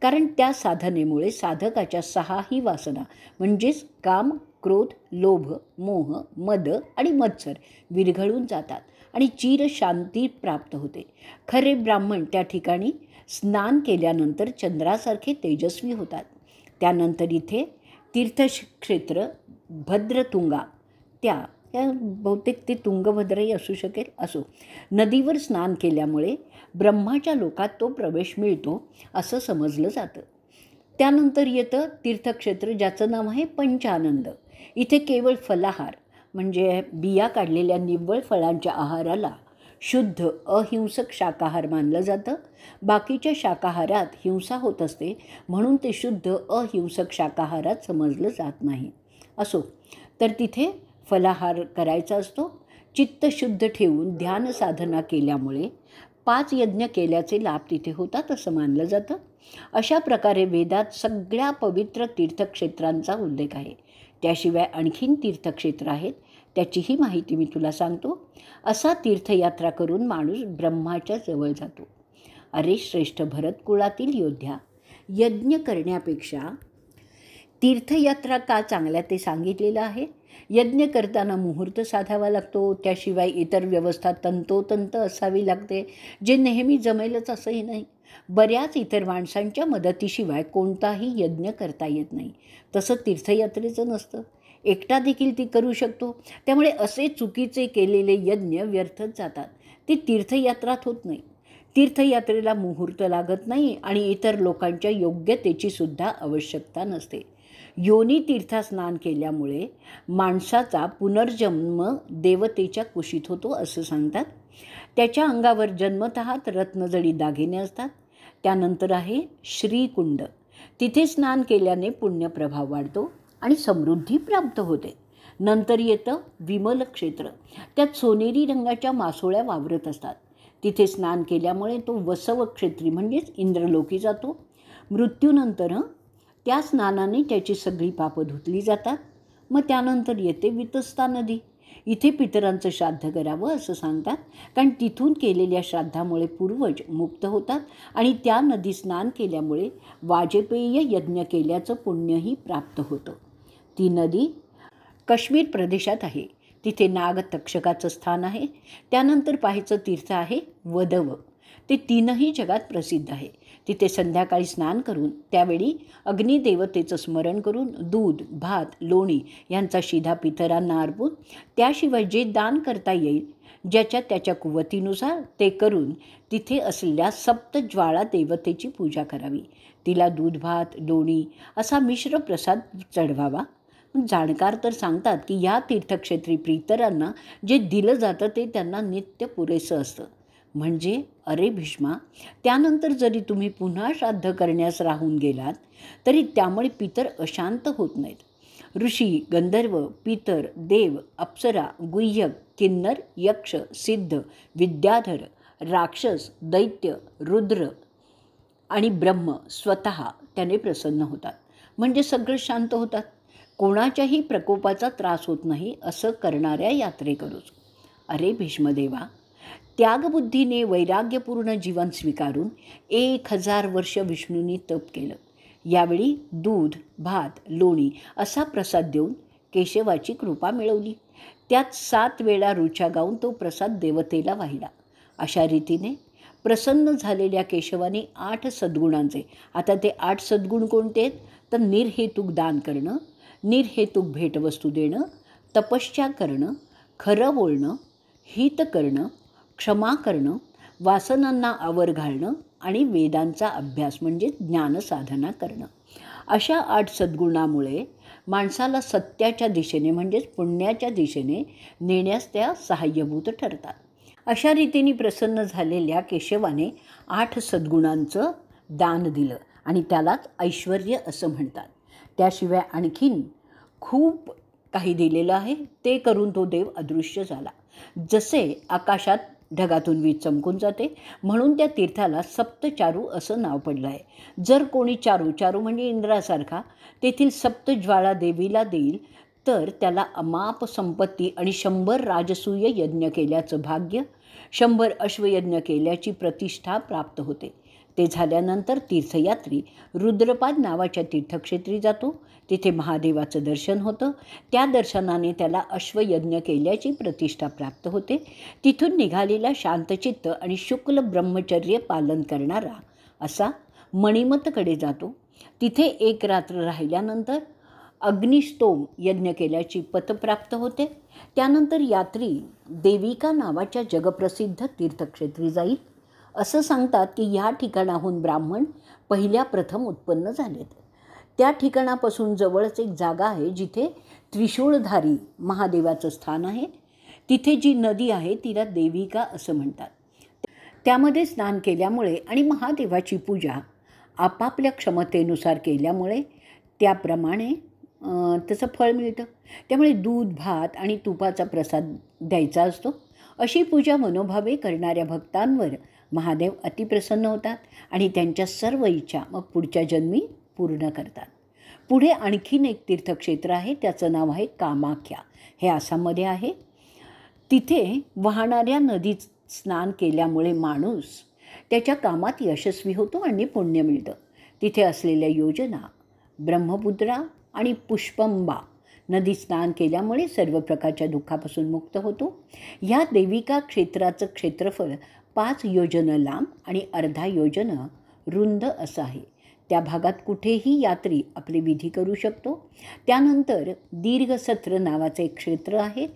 कारण त्या साधनेमुळे साधकाच्या 6ही वासना म्हणजेच काम, क्रोध, लोभ, मोह, मद आणि मत्सर विरघळून जातात आणि चिरशांती प्राप्त होते. खरे ब्राह्मण त्या ठिकाणी स्नान केल्यानंतर चंद्रासारखे तेजस्वी होतात. त्यानंतर इथे तीर्थक्षेत्र भद्रतुंगा त्या बहुतेक ते तुंगभद्रही असू शकेल असो. नदीवर स्नान केल्यामुळे ब्रह्माच्या लोकात तो प्रवेश मिळतो असं समजलं जातं. त्यानंतर येतं तीर्थक्षेत्र ज्याचं नाव आहे पंचानंद. इथे केवळ फलाहार म्हणजे बिया काढलेल्या निव्वळ फळांच्या आहाराला शुद्ध अहिंसक शाकाहार मानलं जातं. बाकीच्या शाकाहारात हिंसा होत असते म्हणून ते शुद्ध अहिंसक शाकाहारात समजलं जात नाही. असो तर तिथे फलाहार करायचा असतो. चित्त शुद्ध ठेवून ध्यान साधना केल्यामुळे 5 यज्ञ केल्याचे लाभ तिथे होतात असं मानलं जातं. अशा प्रकारे वेदात सगळ्या पवित्र तीर्थक्षेत्रांचा उल्लेख आहे. त्याशिवाय आणखीन तीर्थक्षेत्र आहेत. त्याचीही माहिती मी तुला सांगतो. असा तीर्थयात्रा करून माणूस ब्रह्माच्या जवळ जातो. अरे श्रेष्ठ भरत कुळातील योद्ध्या, यज्ञ करण्यापेक्षा तीर्थयात्रा का चांगल्या ते सांगितलेलं आहे. यज्ञ करताना मुहूर्त साधावा लागतो. त्याशिवाय इतर व्यवस्था तंतोतंत असावी लागते, जे नेहमी जमेलच असंही नाही. बऱ्याच इतर माणसांच्या मदतीशिवाय कोणताही यज्ञ करता येत नाही. तसं तीर्थयात्रेचं नसतं. एकटा देखील ती करू शकतो. त्यामुळे असे चुकीचे केलेले यज्ञ व्यर्थच जातात. ते तीर्थयात्रात होत नाही. तीर्थयात्रेला मुहूर्त लागत नाही आणि इतर लोकांच्या योग्यतेची सुद्धा आवश्यकता नसते. योनी तीर्थात स्नान केल्यामुळे माणसाचा पुनर्जन्म देवतेच्या कुशीत होतो असं सांगतात. त्याच्या अंगावर जन्मतः रत्नजडी दागिने असतात. त्यानंतर आहे श्रीकुंड. तिथे स्नान केल्याने पुण्यप्रभाव वाढतो आणि समृद्धी प्राप्त होते. नंतर येतं विमल क्षेत्र. त्यात सोनेरी रंगाच्या मासोळ्या वावरत असतात. तिथे स्नान केल्यामुळे तो वसव क्षेत्री म्हणजेच इंद्रलोकी जातो. मृत्यूनंतर त्या स्नानाने त्याची सगळी पापं धुतली जातात. मग त्यानंतर येते वितस्ता नदी. इथे पितरांचं श्राद्ध करावं असं सांगतात कारण तिथून केलेल्या श्राद्धामुळे पूर्वज मुक्त होतात आणि त्या नदी स्नान केल्यामुळे वाजपेय यज्ञ केल्याचं पुण्यही प्राप्त होतं. ती नदी काश्मीर प्रदेशात आहे. तिथे नागतक्षकाचं स्थान आहे. त्यानंतर पाहायचं तीर्थ आहे वदव. ते 3ही जगात प्रसिद्ध आहे. तिथे संध्याकाळी स्नान करून त्यावेळी अग्निदेवतेचं स्मरण करून दूध, भात, लोणी यांचा शिधा पितरांना अर्पून त्याशिवाय जे दान करता येईल ज्याच्या त्याच्या कुवतीनुसार ते करून तिथे असलेल्या सप्तज्वाळा देवतेची पूजा करावी. तिला दूध, भात, लोणी असा मिश्र प्रसाद चढवावा. जाणकार तर सांगतात की या तीर्थक्षेत्री पितरांना जे दिलं जातं ते त्यांना नित्य पुरेसं असतं. म्हणजे अरे भीष्मा, त्यानंतर जरी तुम्ही पुन्हा श्राद्ध करण्यास राहून गेलात तरी त्यामुळे पितर अशांत होत नाहीत. ऋषी, गंधर्व, पितर, देव, अप्सरा, गुह्यक, किन्नर, यक्ष, सिद्ध, विद्याधर, राक्षस, दैत्य, रुद्र आणि ब्रह्म स्वतः त्याने प्रसन्न होतात. म्हणजे सगळं शांत होतात. कोणाच्याही प्रकोपाचा त्रास होत नाही असं करणाऱ्या यात्रेकरूच. अरे भीष्मदेवा, त्यागबुद्धीने वैराग्यपूर्ण जीवन स्वीकारून 1000 वर्ष विष्णूंनी तप केलं. यावेळी दूध, भात, लोणी असा प्रसाद देऊन केशवाची कृपा मिळवली. त्यात 7 वेळा ऋचा गाऊन तो प्रसाद देवतेला वाहिला. अशा रीतीने प्रसन्न झालेल्या केशवाने 8 सद्गुणांचे, आता ते 8 सद्गुण कोणते आहेत तर निर्हेतुक दान करणं, निर्हेतुक भेटवस्तू देणं, तपश्चर्या करणं, खरं बोलणं, हित करणं, क्षमा करणं, वासनांना आवर घालणं आणि वेदांचा अभ्यास म्हणजे ज्ञानसाधना करणं. अशा 8 सद्गुणामुळे माणसाला सत्याच्या दिशेने म्हणजेच पुण्याच्या दिशेने नेण्यास त्या सहाय्यभूत ठरतात. अशा रीतीने प्रसन्न झालेल्या केशवाने 8 सद्गुणांचं दान दिलं आणि त्यालाच ऐश्वर्य असं म्हणतात. त्याशिवाय आणखीन खूप काही दिलेलं आहे. ते करून तो देव अदृश्य झाला. जसे आकाशात ढगातून वीज चमकून जाते म्हणून त्या तीर्थाला सप्तचारू असं नाव पडलं आहे. जर कोणी चारू म्हणजे इंद्रासारखा तेथील सप्तज्वाळा देवीला देईल तर त्याला अमाप संपत्ती आणि 100 राजसूय यज्ञ केल्याचं भाग्य, 100 अश्वयज्ञ केल्याची प्रतिष्ठा प्राप्त होते. ते झाल्यानंतर तीर्थयात्री रुद्रपाद नावाच्या तीर्थक्षेत्री जातो. तिथे महादेवाचं दर्शन होतं. त्या दर्शनाने त्याला अश्वयज्ञ केल्याची प्रतिष्ठा प्राप्त होते. तिथून निघालेला शांतचित्त आणि शुक्ल ब्रह्मचर्य पालन करणारा असा मणिमतकडे जातो. तिथे 1 रात्र राहिल्यानंतर अग्निस्तोम यज्ञ केल्याची पत प्राप्त होते. त्यानंतर यात्री देविका नावाच्या जगप्रसिद्ध तीर्थक्षेत्री जाईल. असं सांगतात की ह्या ठिकाणाहून ब्राह्मण पहिल्या प्रथम उत्पन्न झालेत. त्या ठिकाणापासून जवळच एक जागा आहे जिथे त्रिशूळधारी महादेवाचं स्थान आहे. तिथे जी नदी आहे तिला देविका असं म्हणतात. त्यामध्ये स्नान केल्यामुळे आणि महादेवाची पूजा आपापल्या क्षमतेनुसार केल्यामुळे त्याप्रमाणे त्याचं फळ मिळतं. त्यामुळे दूध, भात आणि तुपाचा प्रसाद द्यायचा असतो. अशी पूजा मनोभावे करणाऱ्या भक्तांवर महादेव अतिप्रसन्न होतात आणि त्यांच्या सर्व इच्छा मग पुढच्या जन्मी पूर्ण करतात. पुढे आणखीन एक तीर्थक्षेत्र आहे. त्याचं नाव आहे कामाख्या. हे आसाममध्ये आहे. तिथे वाहणाऱ्या नदीत स्नान केल्यामुळे माणूस त्याच्या कामात यशस्वी होतो आणि पुण्य मिळतं. तिथे असलेल्या योजना ब्रह्मपुत्रा आणि पुष्पंबा नदी स्नान केल्यामुळे सर्व प्रकारच्या दुःखापासून मुक्त होतो. ह्या देविका क्षेत्राचं क्षेत्रफळ 5 योजन लांब आणि अर्धा योजन रुंद असं आहे. त्या भागात कुठेही यात्री आपले विधी करू शकतो. त्यानंतर दीर्घसत्र नावाचे एक क्षेत्र आहे.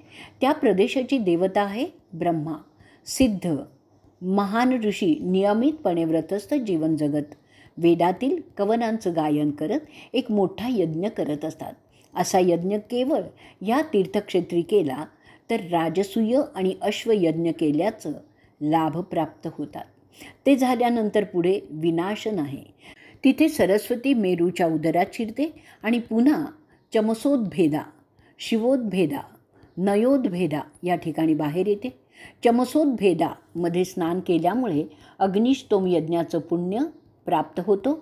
त्या प्रदेशाची देवता आहे ब्रह्मा. सिद्ध महान ऋषी नियमितपणे व्रतस्थ जीवन जगत वेदातील कवनांचं गायन करत एक मोठा यज्ञ करत असतात. असा यज्ञ केवळ या तीर्थक्षेत्री केला तर राजसूय आणि अश्वयज्ञ केल्याचं लाभ प्राप्त होतात. ते झाल्यानंतर पुढे विनाशन आहे. तिथे सरस्वती मेरूच्या उदरात शिरते आणि पुन्हा चमसोद्भेदा, शिवोद्भेदा, नयोद्भेदा या ठिकाणी बाहेर येते. चमसोद्भेदामध्ये स्नान केल्यामुळे अग्निस्तोम यज्ञाचं पुण्य प्राप्त होतं.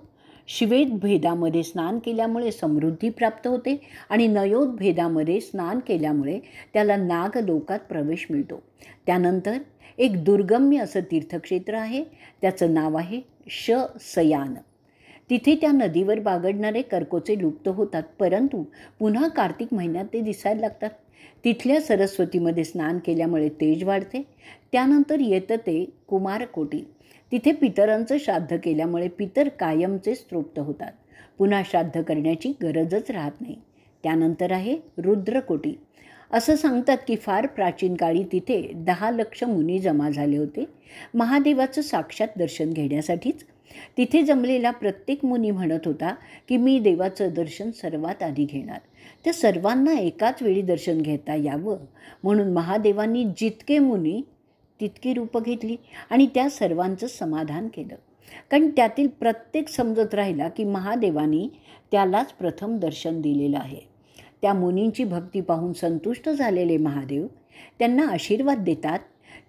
शिवेद्भेदामध्ये स्नान केल्यामुळे समृद्धी प्राप्त होते आणि नयोद्भेदामध्ये स्नान केल्यामुळे त्याला नागलोकात प्रवेश मिळतो. त्यानंतर एक दुर्गम्य असं तीर्थक्षेत्र आहे. त्याचं नाव आहे शयन. तिथे त्या नदीवर बागडणारे करकोचे लुप्त होतात, परंतु पुन्हा कार्तिक महिन्यात ते दिसायला लागतात. तिथल्या सरस्वतीमध्ये स्नान केल्यामुळे तेज वाढते. त्यानंतर येतं ते कुमारकोटी. तिथे पितरांचं श्राद्ध केल्यामुळे पितर कायमचेच तृप्त होतात. पुन्हा श्राद्ध करण्याची गरजच राहत नाही. त्यानंतर आहे रुद्रकोटी. असं सांगतात की फार प्राचीन काळी तिथे 10 लक्ष मुनी जमा झाले होते महादेवाचं साक्षात दर्शन घेण्यासाठीच. तिथे जमलेला प्रत्येक मुनी म्हणत होता की मी देवाचं दर्शन सर्वात आधी घेणार. त्या सर्वांना एकाच वेळी दर्शन घेता यावं म्हणून महादेवांनी जितके मुनी तितकी रूपं घेतली आणि त्या सर्वांचं समाधान केलं. कारण त्यातील प्रत्येक समजत राहिला की महादेवांनी त्यालाच प्रथम दर्शन दिलेलं आहे. त्या मुनींची भक्ती पाहून संतुष्ट झालेले महादेव त्यांना आशीर्वाद देतात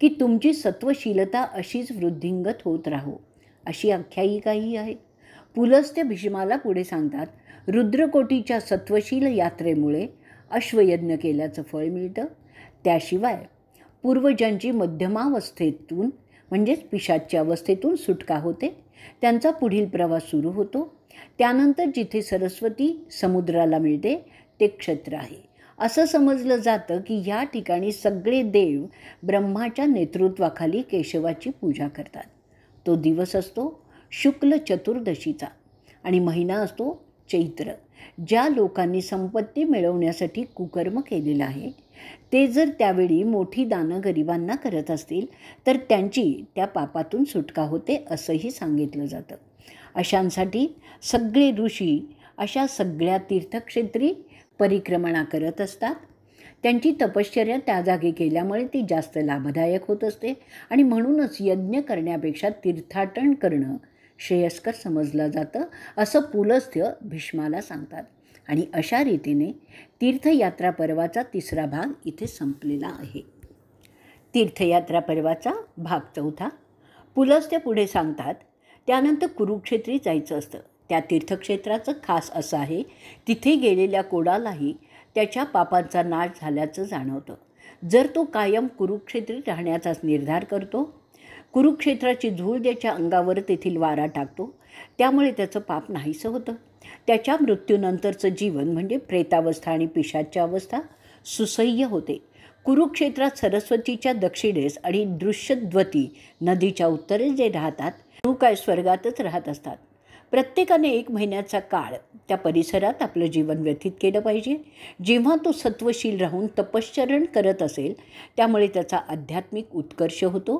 की तुमची सत्वशीलता अशीच वृद्धिंगत होत राहो, अशी आख्यायिकाही आहे. पुलस्त्य भीष्माला पुढे सांगतात, रुद्रकोटीच्या सत्वशील यात्रेमुळे अश्वयज्ञ केल्याचं फळ मिळतं. त्याशिवाय पूर्वजांची मध्यमावस्थेतून म्हणजेच पिशाच्य अवस्थेतून सुटका होते. त्यांचा पुढील प्रवास सुरू होतो. त्यानंतर जिथे सरस्वती समुद्राला मिळते ते क्षेत्र आहे. असं समजलं जातं की या ठिकाणी सगळे देव ब्रह्माच्या नेतृत्वाखाली केशवाची पूजा करतात. तो दिवस असतो शुक्ल चतुर्दशीचा आणि महिना असतो चैत्र. ज्या लोकांनी संपत्ती मिळवण्यासाठी कुकर्म केलेलं आहे ते जर त्यावेळी मोठी दानं गरिबांना करत असतील तर त्यांची त्या पापातून सुटका होते असंही सांगितलं जातं. अशांसाठी सगळे ऋषी अशा सगळ्या तीर्थक्षेत्री परिक्रमणा करत असतात. त्यांची तपश्चर्या त्या जागी केल्यामुळे ती जास्त लाभदायक होत असते आणि म्हणूनच यज्ञ करण्यापेक्षा तीर्थाटन करणं श्रेयस्कर समजलं जातं असं पुलस्त्य भीष्माला सांगतात. आणि अशा रीतीने तीर्थयात्रा पर्वाचा तिसरा भाग इथे संपलेला आहे. तीर्थयात्रा पर्वाचा भाग चौथा. पुलस्त्य पुढे सांगतात, त्यानंतर कुरुक्षेत्री जायचं असतं. त्या तीर्थक्षेत्राचं खास असं आहे, तिथे गेलेल्या कोणालाही त्याच्या पापांचा नाश झाल्याचं जाणवतं. जर तो कायम कुरुक्षेत्री राहण्याचाच निर्धार करतो. कुरुक्षेत्राची धूळ त्याच्या अंगावर तेथील वारा टाकतो, त्यामुळे त्याचं पाप नाहीसं होतं. त्याच्या मृत्यूनंतरचं जीवन म्हणजे प्रेतावस्था आणि पिशाच्य अवस्था सुसह्य होते. कुरुक्षेत्रात सरस्वतीच्या दक्षिणेस आणि दृश्यद्वती नदीच्या उत्तरेस जे राहतात तो काय स्वर्गातच राहत असतात. प्रत्येकाने 1 महिन्याचा काळ त्या परिसरात आपलं जीवन व्यतीत केलं पाहिजे. जेव्हा तो सत्वशील राहून तपश्चरण करत असेल त्यामुळे त्याचा आध्यात्मिक उत्कर्ष होतो.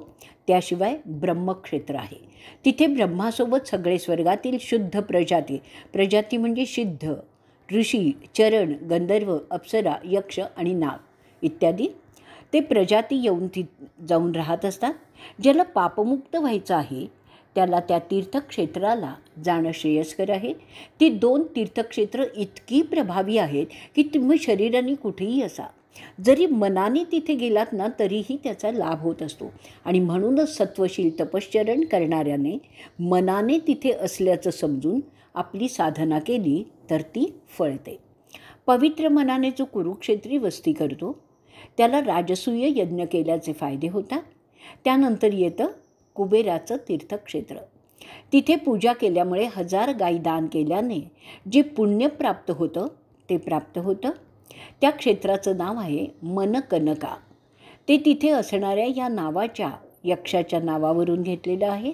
त्याशिवाय ब्रह्मक्षेत्र आहे. तिथे ब्रह्मासोबत सगळे स्वर्गातील शुद्ध प्रजाती म्हणजे सिद्ध, ऋषी, चरण, गंधर्व, अप्सरा, यक्ष आणि नाग इत्यादी ते प्रजाती येऊन जाऊन राहत असतात. ज्याला पापमुक्त व्हायचं आहे त्याला त्या तीर्थक्षेत्राला जाणं श्रेयस्कर आहे. ती 2 तीर्थक्षेत्र इतकी प्रभावी आहेत की तुम्ही शरीराने कुठेही असा, जरी मनाने तिथे गेलात ना तरीही त्याचा लाभ होत असतो. आणि म्हणूनच सत्वशील तपश्चरण करणाऱ्याने मनाने तिथे असल्याचं समजून आपली साधना केली तर ती फळते. पवित्र मनाने जो कुरुक्षेत्री वस्ती करतो त्याला राजसूय यज्ञ केल्याचे फायदे होतात. त्यानंतर येतं कुबेराचं तीर्थक्षेत्र. तिथे पूजा केल्यामुळे 1000 गायी दान केल्याने जे पुण्य प्राप्त होतं ते प्राप्त होतं. त्या क्षेत्राचं नाव आहे मनकनका. ते तिथे असणाऱ्या या नावाच्या यक्षाच्या नावावरून घेतलेलं आहे.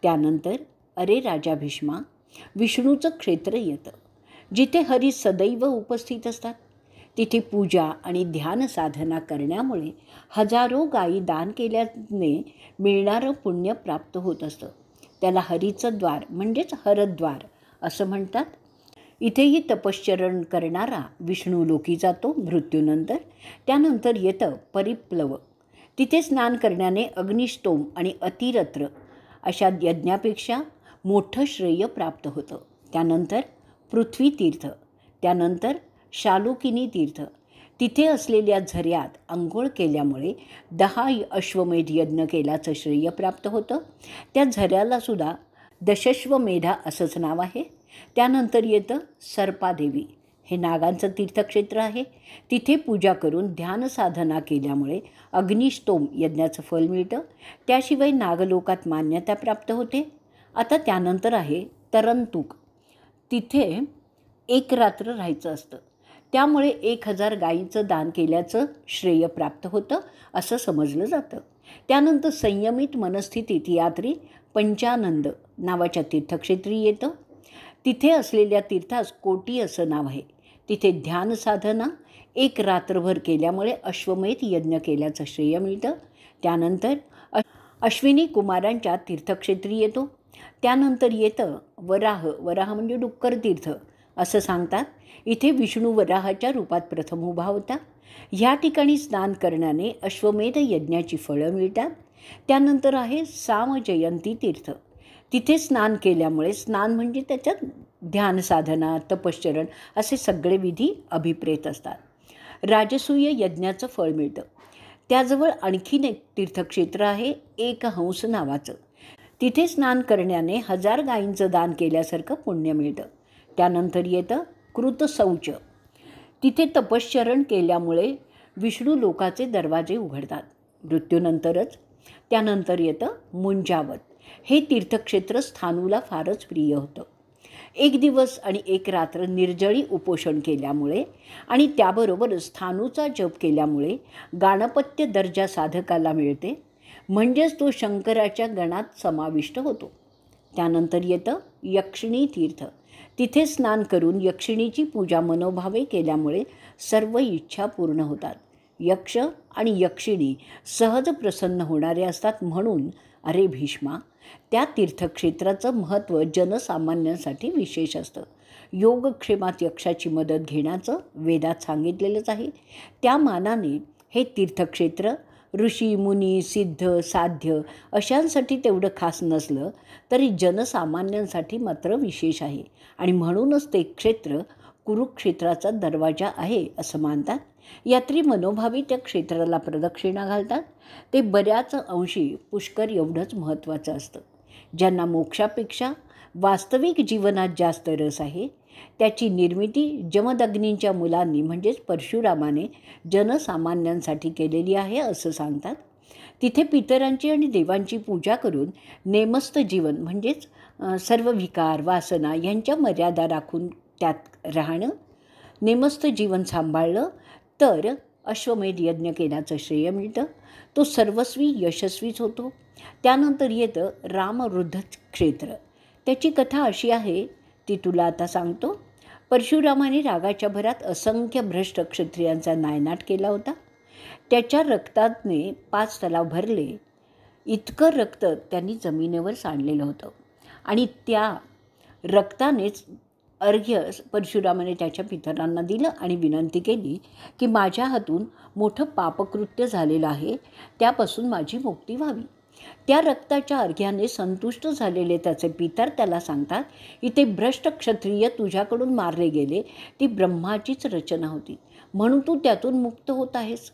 त्यानंतर अरे राजा भीष्मा, विष्णूचं क्षेत्र येतं जिथे हरी सदैव उपस्थित असतात. तिथे पूजा आणि ध्यान साधना करण्यामुळे हजारो गायी दान केल्याने मिळणारं पुण्य प्राप्त होत असतं. त्याला हरीचं द्वार म्हणजेच हरद्वार असं म्हणतात. इथेही तपश्चरण करणारा विष्णू लोकी जातो मृत्यूनंतर. त्यानंतर येतं परिप्लव. तिथे स्नान करण्याने अग्निष्टोम आणि अतिरत्र अशा यज्ञापेक्षा मोठं श्रेय प्राप्त होतं. त्यानंतर पृथ्वी तीर्थ, त्यानंतर शालुकिनी तीर्थ. तिथे असलेल्या झऱ्यात आंघोळ केल्यामुळे 10 अश्वमेध यज्ञ केल्याचं श्रेय प्राप्त होतं. त्या झऱ्यालासुद्धा दशश्वमेधा असंच नाव आहे. त्यानंतर येतं सर्पादेवी. हे नागांचं तीर्थक्षेत्र आहे. तिथे पूजा करून ध्यान साधना केल्यामुळे अग्निष्टोम यज्ञाचं फल मिळतं. त्याशिवाय नागलोकात मान्यता प्राप्त होते. आता त्यानंतर आहे तरंतुक. तिथे 1 रात्र राहायचं असतं. त्यामुळे 1000 गायीचं दान केल्याचं श्रेय प्राप्त होतं असं समजलं जातं. त्यानंतर संयमित मनस्थितीत यात्री पंचानंद नावाच्या तीर्थक्षेत्री येतं. तिथे असलेल्या तीर्थास कोटी असं नाव आहे. तिथे ध्यान साधना 1 रात्रभर केल्यामुळे अश्वमेध यज्ञ केल्याचं श्रेय मिळतं. त्यानंतर अश्विनी कुमारांच्या तीर्थक्षेत्री येतो. त्यानंतर येतं वराह म्हणजे डुक्कर तीर्थ असं सांगतात. इथे विष्णू वराहाच्या रूपात प्रथम उभा होता. ह्या ठिकाणी स्नान करण्याने अश्वमेध यज्ञाची फळं मिळतात. त्यानंतर आहे सामजयंती तीर्थ. तिथे स्नान केल्यामुळे स्नान म्हणजे त्याच्यात ध्यान साधना तपश्चरण असे सगळे विधी अभिप्रेत असतात. राजसूय यज्ञाचं फळ मिळतं. त्याजवळ आणखीन एक तीर्थक्षेत्र आहे एकहंस नावाचं. तिथे स्नान करण्याने 1000 गायींचं दान केल्यासारखं पुण्य मिळतं. त्यानंतर येतं कृतशौच. तिथे तपश्चरण केल्यामुळे विष्णू लोकाचे दरवाजे उघडतात. मृत्यूनंतरच. त्यानंतर येतं मुंजावत. हे तीर्थक्षेत्र स्थानूला फारच प्रिय होतं. एक दिवस आणि एक रात्र निर्जळी उपोषण केल्यामुळे आणि त्याबरोबर स्थानूचा जप केल्यामुळे गाणपत्य दर्जा साधकाला मिळते, म्हणजेच तो शंकराच्या गणात समाविष्ट होतो. त्यानंतर येतं यक्षिणी तीर्थ. तिथे स्नान करून यक्षिणीची पूजा मनोभावे केल्यामुळे सर्व इच्छा पूर्ण होतात. यक्ष आणि यक्षिणी सहज प्रसन्न होणारे असतात. म्हणून अरे भीष्मा, त्या तीर्थक्षेत्राचं महत्त्व जनसामान्यांसाठी विशेष असतं. योगक्षेमात यक्षाची मदत घेण्याचं वेदात सांगितलेलंच आहे. त्या मानाने हे तीर्थक्षेत्र ऋषी मुनी सिद्ध साध्य अशांसाठी तेवढं खास नसलं तरी जनसामान्यांसाठी मात्र विशेष आहे. आणि म्हणूनच ते क्षेत्र कुरुक्षेत्राचा दरवाजा आहे असं मानतात. यात्री मनोभावी त्या क्षेत्राला प्रदक्षिणा घालतात. ते बऱ्याच अंशी पुष्कर एवढंच महत्त्वाचं असतं. ज्यांना मोक्षापेक्षा वास्तविक जीवनात जास्त रस आहे त्याची निर्मिती जमदग्नींच्या मुलांनी म्हणजेच परशुरामाने जनसामान्यांसाठी केलेली आहे असं सांगतात. तिथे पितरांची आणि देवांची पूजा करून नेमस्त जीवन म्हणजेच सर्व विकार वासना यांच्या मर्यादा राखून त्यात राहणं, नेमस्त जीवन सांभाळलं तर अश्वमेध यज्ञ केल्याचं श्रेय मिळतं. तो सर्वस्वी यशस्वीच होतो. त्यानंतर येतं रामवृद्ध क्षेत्र. त्याची कथा अशी आहे, ती तुला आता सांगतो. परशुरामाने रागाच्या भरात असंख्य भ्रष्ट क्षत्रियांचा नायनाट केला होता. त्याच्या रक्ताने 5 तलाव भरले. इतकं रक्त त्यांनी जमिनीवर सांडलेलं होतं आणि त्या रक्तानेच अर्घ्य परशुरामाने त्याच्या पितरांना दिलं आणि विनंती केली की माझ्या हातून मोठं पापकृत्य झालेलं आहे, त्यापासून माझी मुक्ती व्हावी. त्या रक्ताच्या अर्घ्याने संतुष्ट झालेले त्याचे पितर त्याला सांगतात, इथे भ्रष्ट क्षत्रिय तुझ्याकडून मारले गेले, ती ब्रह्माचीच रचना होती, म्हणून तू त्यातून मुक्त होत आहेस.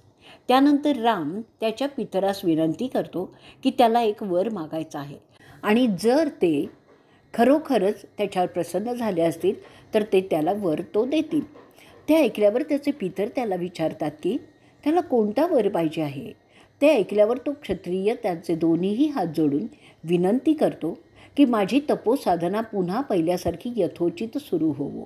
त्यानंतर राम त्याच्या पितरास विनंती करतो की त्याला एक वर मागायचा आहे आणि जर ते खरोखरच त्याच्यावर प्रसन्न झाले असतील तर ते त्याला वर तो देतील. ते ऐकल्यावर त्याचे पितर त्याला विचारतात की त्याला कोणता वर पाहिजे आहे. ते ऐकल्यावर तो क्षत्रिय त्यांचे दोन्हीही हात जोडून विनंती करतो की माझी तपोसाधना पुन्हा पहिल्यासारखी यथोचित सुरू होवो.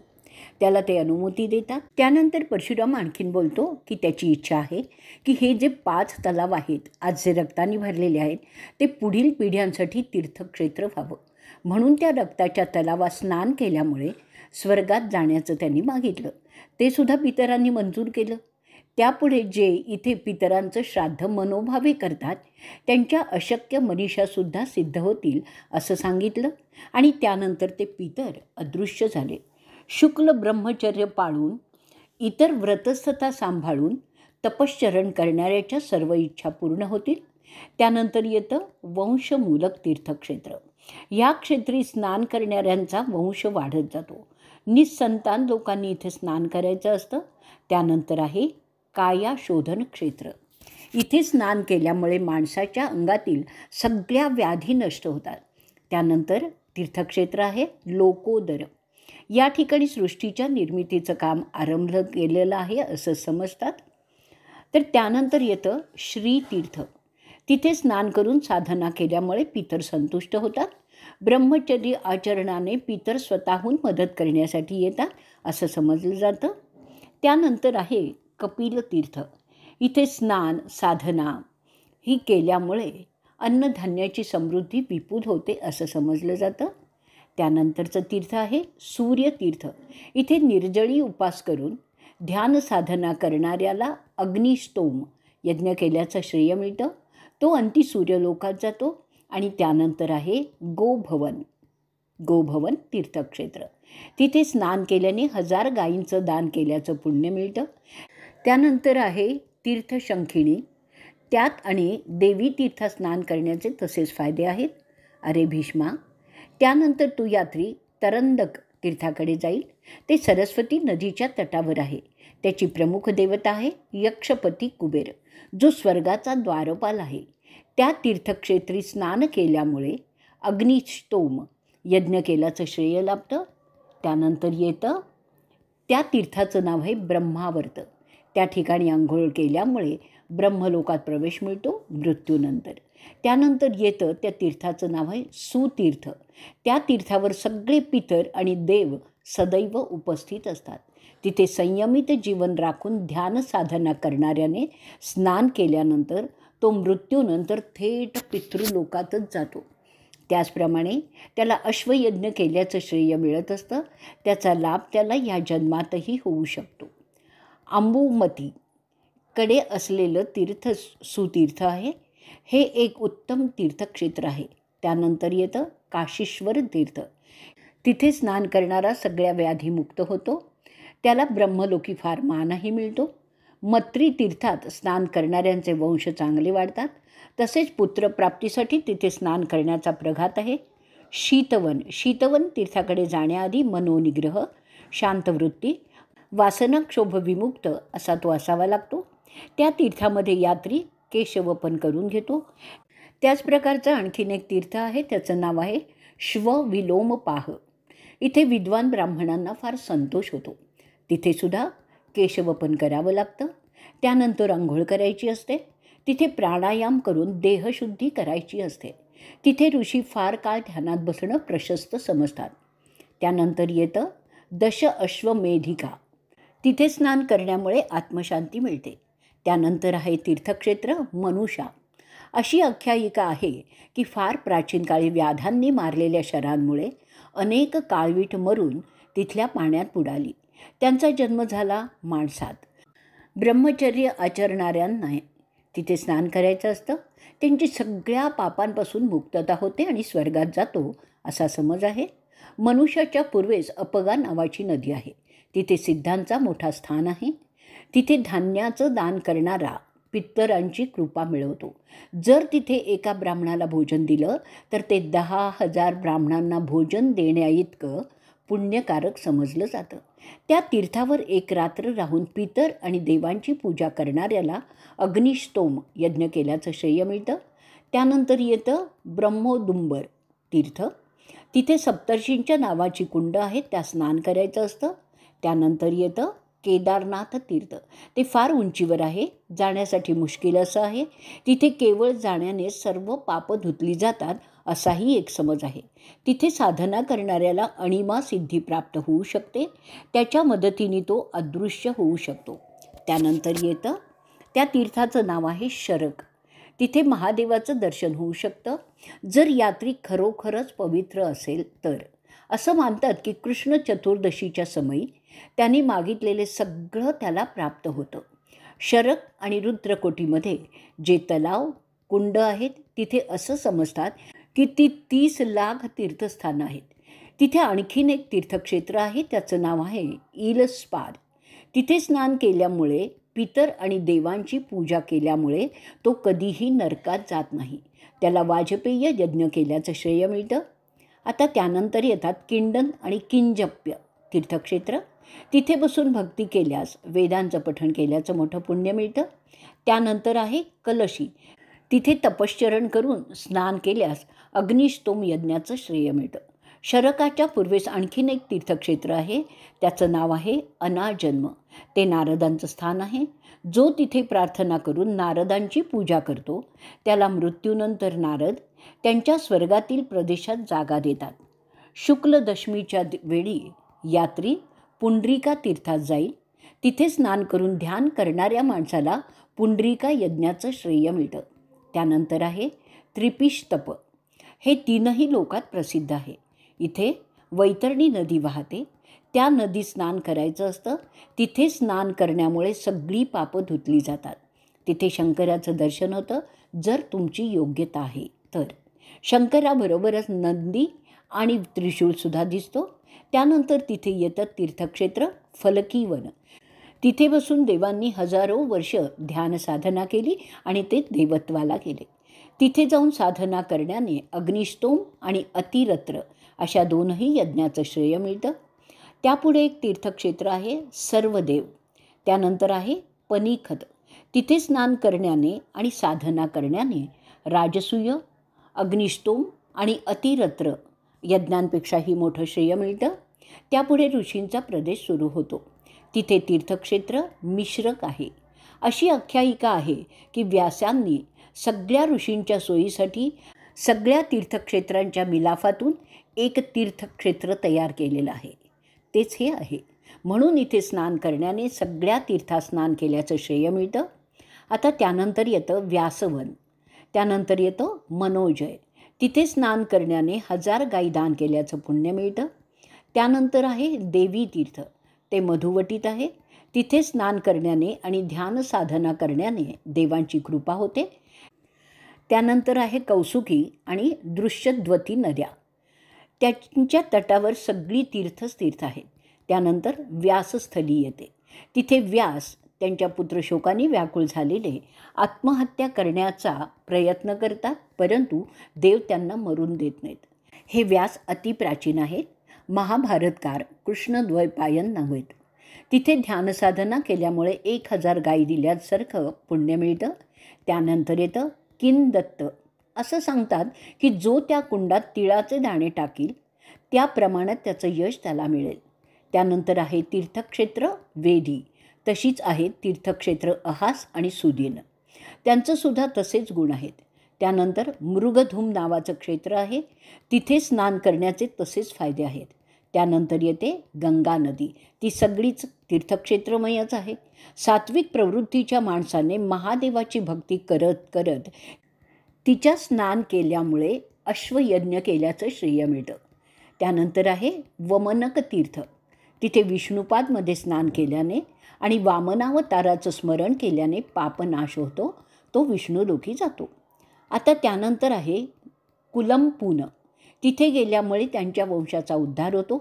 त्याला ते अनुमती देतात. त्यानंतर परशुराम आणखीन बोलतो की त्याची इच्छा आहे की हे जे 5 तलाव आहेत आज जे रक्ताने भरलेले आहेत ते पुढील पिढ्यांसाठी तीर्थक्षेत्र व्हावं. म्हणून त्या रक्ताच्या तलावात स्नान केल्यामुळे स्वर्गात जाण्याचं त्यांनी मागितलं. ते सुद्धा पितरांनी मंजूर केलं. त्यापुढे जे इथे पितरांचं श्राद्ध मनोभावे करतात त्यांच्या अशक्य मनीषासुद्धा सिद्ध होतील असं सांगितलं आणि त्यानंतर ते पितर अदृश्य झाले. शुक्ल ब्रह्मचर्य पाळून इतर व्रतस्थता सांभाळून तपश्चरण करणाऱ्याच्या सर्व इच्छा पूर्ण होतील. त्यानंतर येतं वंशमूलक तीर्थक्षेत्र. या क्षेत्री स्नान करणाऱ्यांचा वंश वाढत जातो. निस्संतान लोकांनी इथे स्नान करायचं असतं. त्यानंतर आहे काया शोधन क्षेत्र. इथे स्नान केल्यामुळे माणसाच्या अंगातील सगळ्या व्याधी नष्ट होतात. त्यानंतर तीर्थक्षेत्र आहे लोकोदर. या ठिकाणी सृष्टीच्या निर्मितीचं काम आरंभ केलेलं आहे असं समजतात. तर त्यानंतर येतं श्रीतीर्थ. तिथे स्नान करून साधना केल्यामुळे पितर संतुष्ट होतात. ब्रह्मचर्य आचरणाने पितर स्वतःहून मदत करण्यासाठी येतात असं समजलं जातं. त्यानंतर आहे कपिल तीर्थ. इथे स्नान साधना ही केल्यामुळे अन्नधान्याची समृद्धी विपुल होते असं समजलं जातं. त्यानंतरचं तीर्थ आहे सूर्यतीर्थ. इथे निर्जळी उपास करून ध्यान साधना करणाऱ्याला अग्निस्तोम यज्ञ केल्याचं श्रेय मिळतं. तो अंती सूर्यलोकात जातो. आणि त्यानंतर आहे गोभवन तीर्थक्षेत्र. तिथे स्नान केल्याने 1000 गायींचं दान केल्याचं पुण्य मिळतं. त्यानंतर आहे तीर्थशंखिणी. त्यात आणि देवी तीर्थात स्नान करण्याचे तसेच फायदे आहेत. अरे भीष्मा, त्यानंतर तू यात्री तरंदक तीर्थाकडे जाईल. ते सरस्वती नदीच्या तटावर आहे. त्याची प्रमुख देवता आहे यक्षपती कुबेर, जो स्वर्गाचा द्वारपाल आहे. त्या तीर्थक्षेत्री स्नान केल्यामुळे अग्निस्तोम यज्ञ केल्याचं श्रेय लाभतं. त्यानंतर येतं त्या तीर्थाचं नाव आहे ब्रह्मावर्त. त्या ठिकाणी आंघोळ केल्यामुळे ब्रह्मलोकात प्रवेश मिळतो मृत्यूनंतर. त्यानंतर येतं त्या तीर्थाचं नाव आहे सुतीर्थ. त्या तीर्थावर सगळे पितर आणि देव सदैव उपस्थित असतात. तिथे संयमित जीवन राखून ध्यान साधना करणाऱ्याने स्नान केल्यानंतर तो मृत्यूनंतर थेट पितृलोकातच जातो. त्याचप्रमाणे त्याला अश्वयज्ञ केल्याचं श्रेय मिळत असतं. त्याचा लाभ त्याला या जन्मातही होऊ शकतो. अंबुमतीकडे असलेलं तीर्थ सुतीर्थ आहे. हे एक उत्तम तीर्थक्षेत्र आहे. त्यानंतर येतं काशीश्वर तीर्थ. तिथे स्नान करणारा सगळ्या व्याधीमुक्त होतो. त्याला ब्रह्मलोकी फार मानही मिळतो. मत्री तीर्थात स्नान करणाऱ्यांचे वंश चांगले वाढतात. तसेच पुत्रप्राप्तीसाठी तिथे स्नान करण्याचा प्रघात आहे. शीतवन तीर्थाकडे जाण्याआधी मनोनिग्रह, शांतवृत्ती, वासनाक्षोभविमुक्त असा तो असावा लागतो. त्या तीर्थामध्ये यात्री केशवपन करून घेतो. त्याच प्रकारचं आणखीन एक तीर्थ आहे. त्याचं नाव आहे श्वविलोमपाह. इथे विद्वान ब्राह्मणांना फार संतोष होतो. तिथेसुद्धा केशवपन करावं लागतं. त्यानंतर अंघोळ करायची असते. तिथे प्राणायाम करून देहशुद्धी करायची असते. तिथे ऋषी फार काळ ध्यानात बसणं प्रशस्त समजतात. त्यानंतर येतं दशअश्वमेधिका. तिथे स्नान करण्यामुळे आत्मशांती मिळते. त्यानंतर आहे तीर्थक्षेत्र मनुषा. अशी आख्यायिका आहे की फार प्राचीन काळी व्याधांनी मारलेल्या शरांमुळे अनेक काळवीट मरून तिथल्या पाण्यात बुडाली. त्यांचा जन्म झाला माणसात. ब्रह्मचर्य आचरणाऱ्यांना तिथे स्नान करायचं असतं. त्यांची सगळ्या पापांपासून मुक्तता होते आणि स्वर्गात जातो असा समज आहे. मनुष्याच्या पूर्वेस अपगा नावाची नदी आहे. तिथे सिद्धांचा मोठा स्थान आहे. तिथे धान्याचं दान करणारा पितरांची कृपा मिळवतो. जर तिथे एका ब्राह्मणाला भोजन दिलं तर ते 10,000 ब्राह्मणांना भोजन देण्याइतकं पुण्यकारक समजलं जातं. त्या तीर्थावर एक रात्र राहून पितर आणि देवांची पूजा करणाऱ्याला अग्निस्तोम यज्ञ केल्याचं श्रेय मिळतं. त्यानंतर येतं ब्रह्मोदुंबर तीर्थ. तिथे सप्तर्षींच्या नावाची कुंड आहे. त्या स्नान करायचं असतं. त्यानंतर येतं केदारनाथ तीर्थ. ते फार उंचीवर आहे. जाण्यासाठी मुश्किल असं आहे. तिथे केवळ जाण्याने सर्व पापं धुतली जातात असाही एक समज आहे. तिथे साधना करणाऱ्याला अणिमा सिद्धी प्राप्त होऊ शकते. त्याच्या मदतीने तो अदृश्य होऊ शकतो. त्यानंतर येतं त्या तीर्थाचं नाव आहे शरक. तिथे महादेवाचं दर्शन होऊ शकतं जर यात्री खरोखरच पवित्र असेल तर. असं मानतात की कृष्ण चतुर्दशीच्या समयी त्यांनी मागितलेले सगळं त्याला प्राप्त होतं. शरक आणि रुद्रकोटीमध्ये जे तलाव कुंड आहेत तिथे असं समजतात की ती 30 लाख तीर्थस्थानं आहेत. तिथे आणखीन एक तीर्थक्षेत्र आहे. त्याचं नाव आहे इलस्पाद. तिथे स्नान केल्यामुळे पितर आणि देवांची पूजा केल्यामुळे तो कधीही नरकात जात नाही. त्याला वाजपेय यज्ञ केल्याचं श्रेय मिळतं. आता त्यानंतर येतात किंडन आणि किंजप्य तीर्थक्षेत्र. तिथे बसून भक्ती केल्यास वेदांचं पठण केल्याचं मोठं पुण्य मिळतं. त्यानंतर आहे कलशी. तिथे तपश्चरण करून स्नान केल्यास अग्निस्तोम यज्ञाचं श्रेय मिळतं. शरकाच्या पूर्वेस आणखीन एक तीर्थक्षेत्र आहे. त्याचं नाव आहे अनाजन्म. ते नारदांचं स्थान आहे. जो तिथे प्रार्थना करून नारदांची पूजा करतो त्याला मृत्यूनंतर नारद त्यांच्या स्वर्गातील प्रदेशात जागा देतात. शुक्ल दशमीच्या वेळी यात्री पुंडरीका तीर्थात जाईल. तिथे स्नान करून ध्यान करणाऱ्या माणसाला पुंडरीका यज्ञाचं श्रेय मिळतं. त्यानंतर आहे त्रिपिश तप. हे 3ही लोकात प्रसिद्ध आहे. इथे वैतरणी नदी वाहते. त्या नदीत स्नान करायचं असतं. तिथे स्नान करण्यामुळे सगळी पापं धुतली जातात. तिथे शंकराचं दर्शन होतं जर तुमची योग्यता आहे तर. शंकराबरोबरच नंदी आणि त्रिशूळसुद्धा दिसतो. त्यानंतर तिथे येतं तीर्थक्षेत्र फलकीवन. तिथे बसून देवांनी हजारो वर्ष ध्यान साधना केली आणि ते देवत्वाला गेले. तिथे जाऊन साधना करण्याने अग्निस्तोम आणि अतिरत्र अशा 2ही यज्ञाचं श्रेय मिळतं. त्यापुढे एक तीर्थक्षेत्र आहे सर्वदेव. त्यानंतर आहे पनिखत. तिथे स्नान करण्याने आणि साधना करण्याने राजसूय, अग्निस्तोम आणि अतिरत्र यज्ञांपेक्षाही मोठं श्रेय मिळतं. त्यापुढे ऋषींचा प्रदेश सुरू होतो. तिथे तीर्थक्षेत्र मिश्रक आहे. अशी आख्यायिका आहे की व्यासांनी सगळ्या ऋषींच्या सोयीसाठी सगळ्या तीर्थक्षेत्रांच्या मिलाफातून एक तीर्थक्षेत्र तयार केलेलं आहे. तेच हे आहे. म्हणून इथे स्नान करण्याने सगळ्या तीर्थात स्नान केल्याचं श्रेय मिळतं. आता त्यानंतर येतं व्यासवन, त्यानंतर येतं मनोजय. तिथे स्नान करण्याने 1000 गाई दान केल्याचं पुण्य मिळतं. त्यानंतर आहे देवी तीर्थ, ते मधुवटीत आहे. तिथे स्नान करण्याने आणि ध्यान साधना करण्याने देवांची कृपा होते. त्यानंतर आहे कौसुकी आणि दृश्यद्वती नद्या, त्यांच्या तटावर सगळी तीर्थच तीर्थ आहेत. त्यानंतर व्यासस्थली येते. तिथे व्यास त्यांच्या पुत्रशोकाने व्याकुळ झालेले आत्महत्या करण्याचा प्रयत्न करतात, परंतु देव त्यांना मरून देत नाहीत. हे व्यास अतिप्राचीन आहेत. महाभारतकार कृष्णद्वैपायन नावेत. तिथे ध्यानसाधना केल्यामुळे 1000 गायी दिल्यासारखं पुण्य मिळतं. त्यानंतर येतं किंदत्त. असं सांगतात की जो त्या कुंडात तिळाचे दाणे टाकील त्या प्रमाणात त्याचं यश त्याला मिळेल. त्यानंतर आहे तीर्थक्षेत्र वेदी. तशीच आहेत तीर्थक्षेत्र अहास आणि सुदीन, त्यांचंसुद्धा तसेच गुण आहेत. त्यानंतर मृगधूम नावाचं क्षेत्र आहे. तिथे स्नान करण्याचे तसेच फायदे आहेत. त्यानंतर येते गंगा नदी. ती सगळीच तीर्थक्षेत्रमयच आहे. सात्विक प्रवृत्तीच्या माणसाने महादेवाची भक्ती करत करत तिच्या स्नान केल्यामुळे अश्वयज्ञ केल्याचं श्रेय मिळतं. त्यानंतर आहे वमनक तीर्थ. तिथे विष्णुपादमध्ये स्नान केल्याने आणि वामनावताराचं स्मरण केल्याने पापनाश होतो, तो विष्णुलोकी जातो. आता त्यानंतर आहे कुलमपून. तिथे गेल्यामुळे त्यांच्या वंशाचा उद्धार होतो.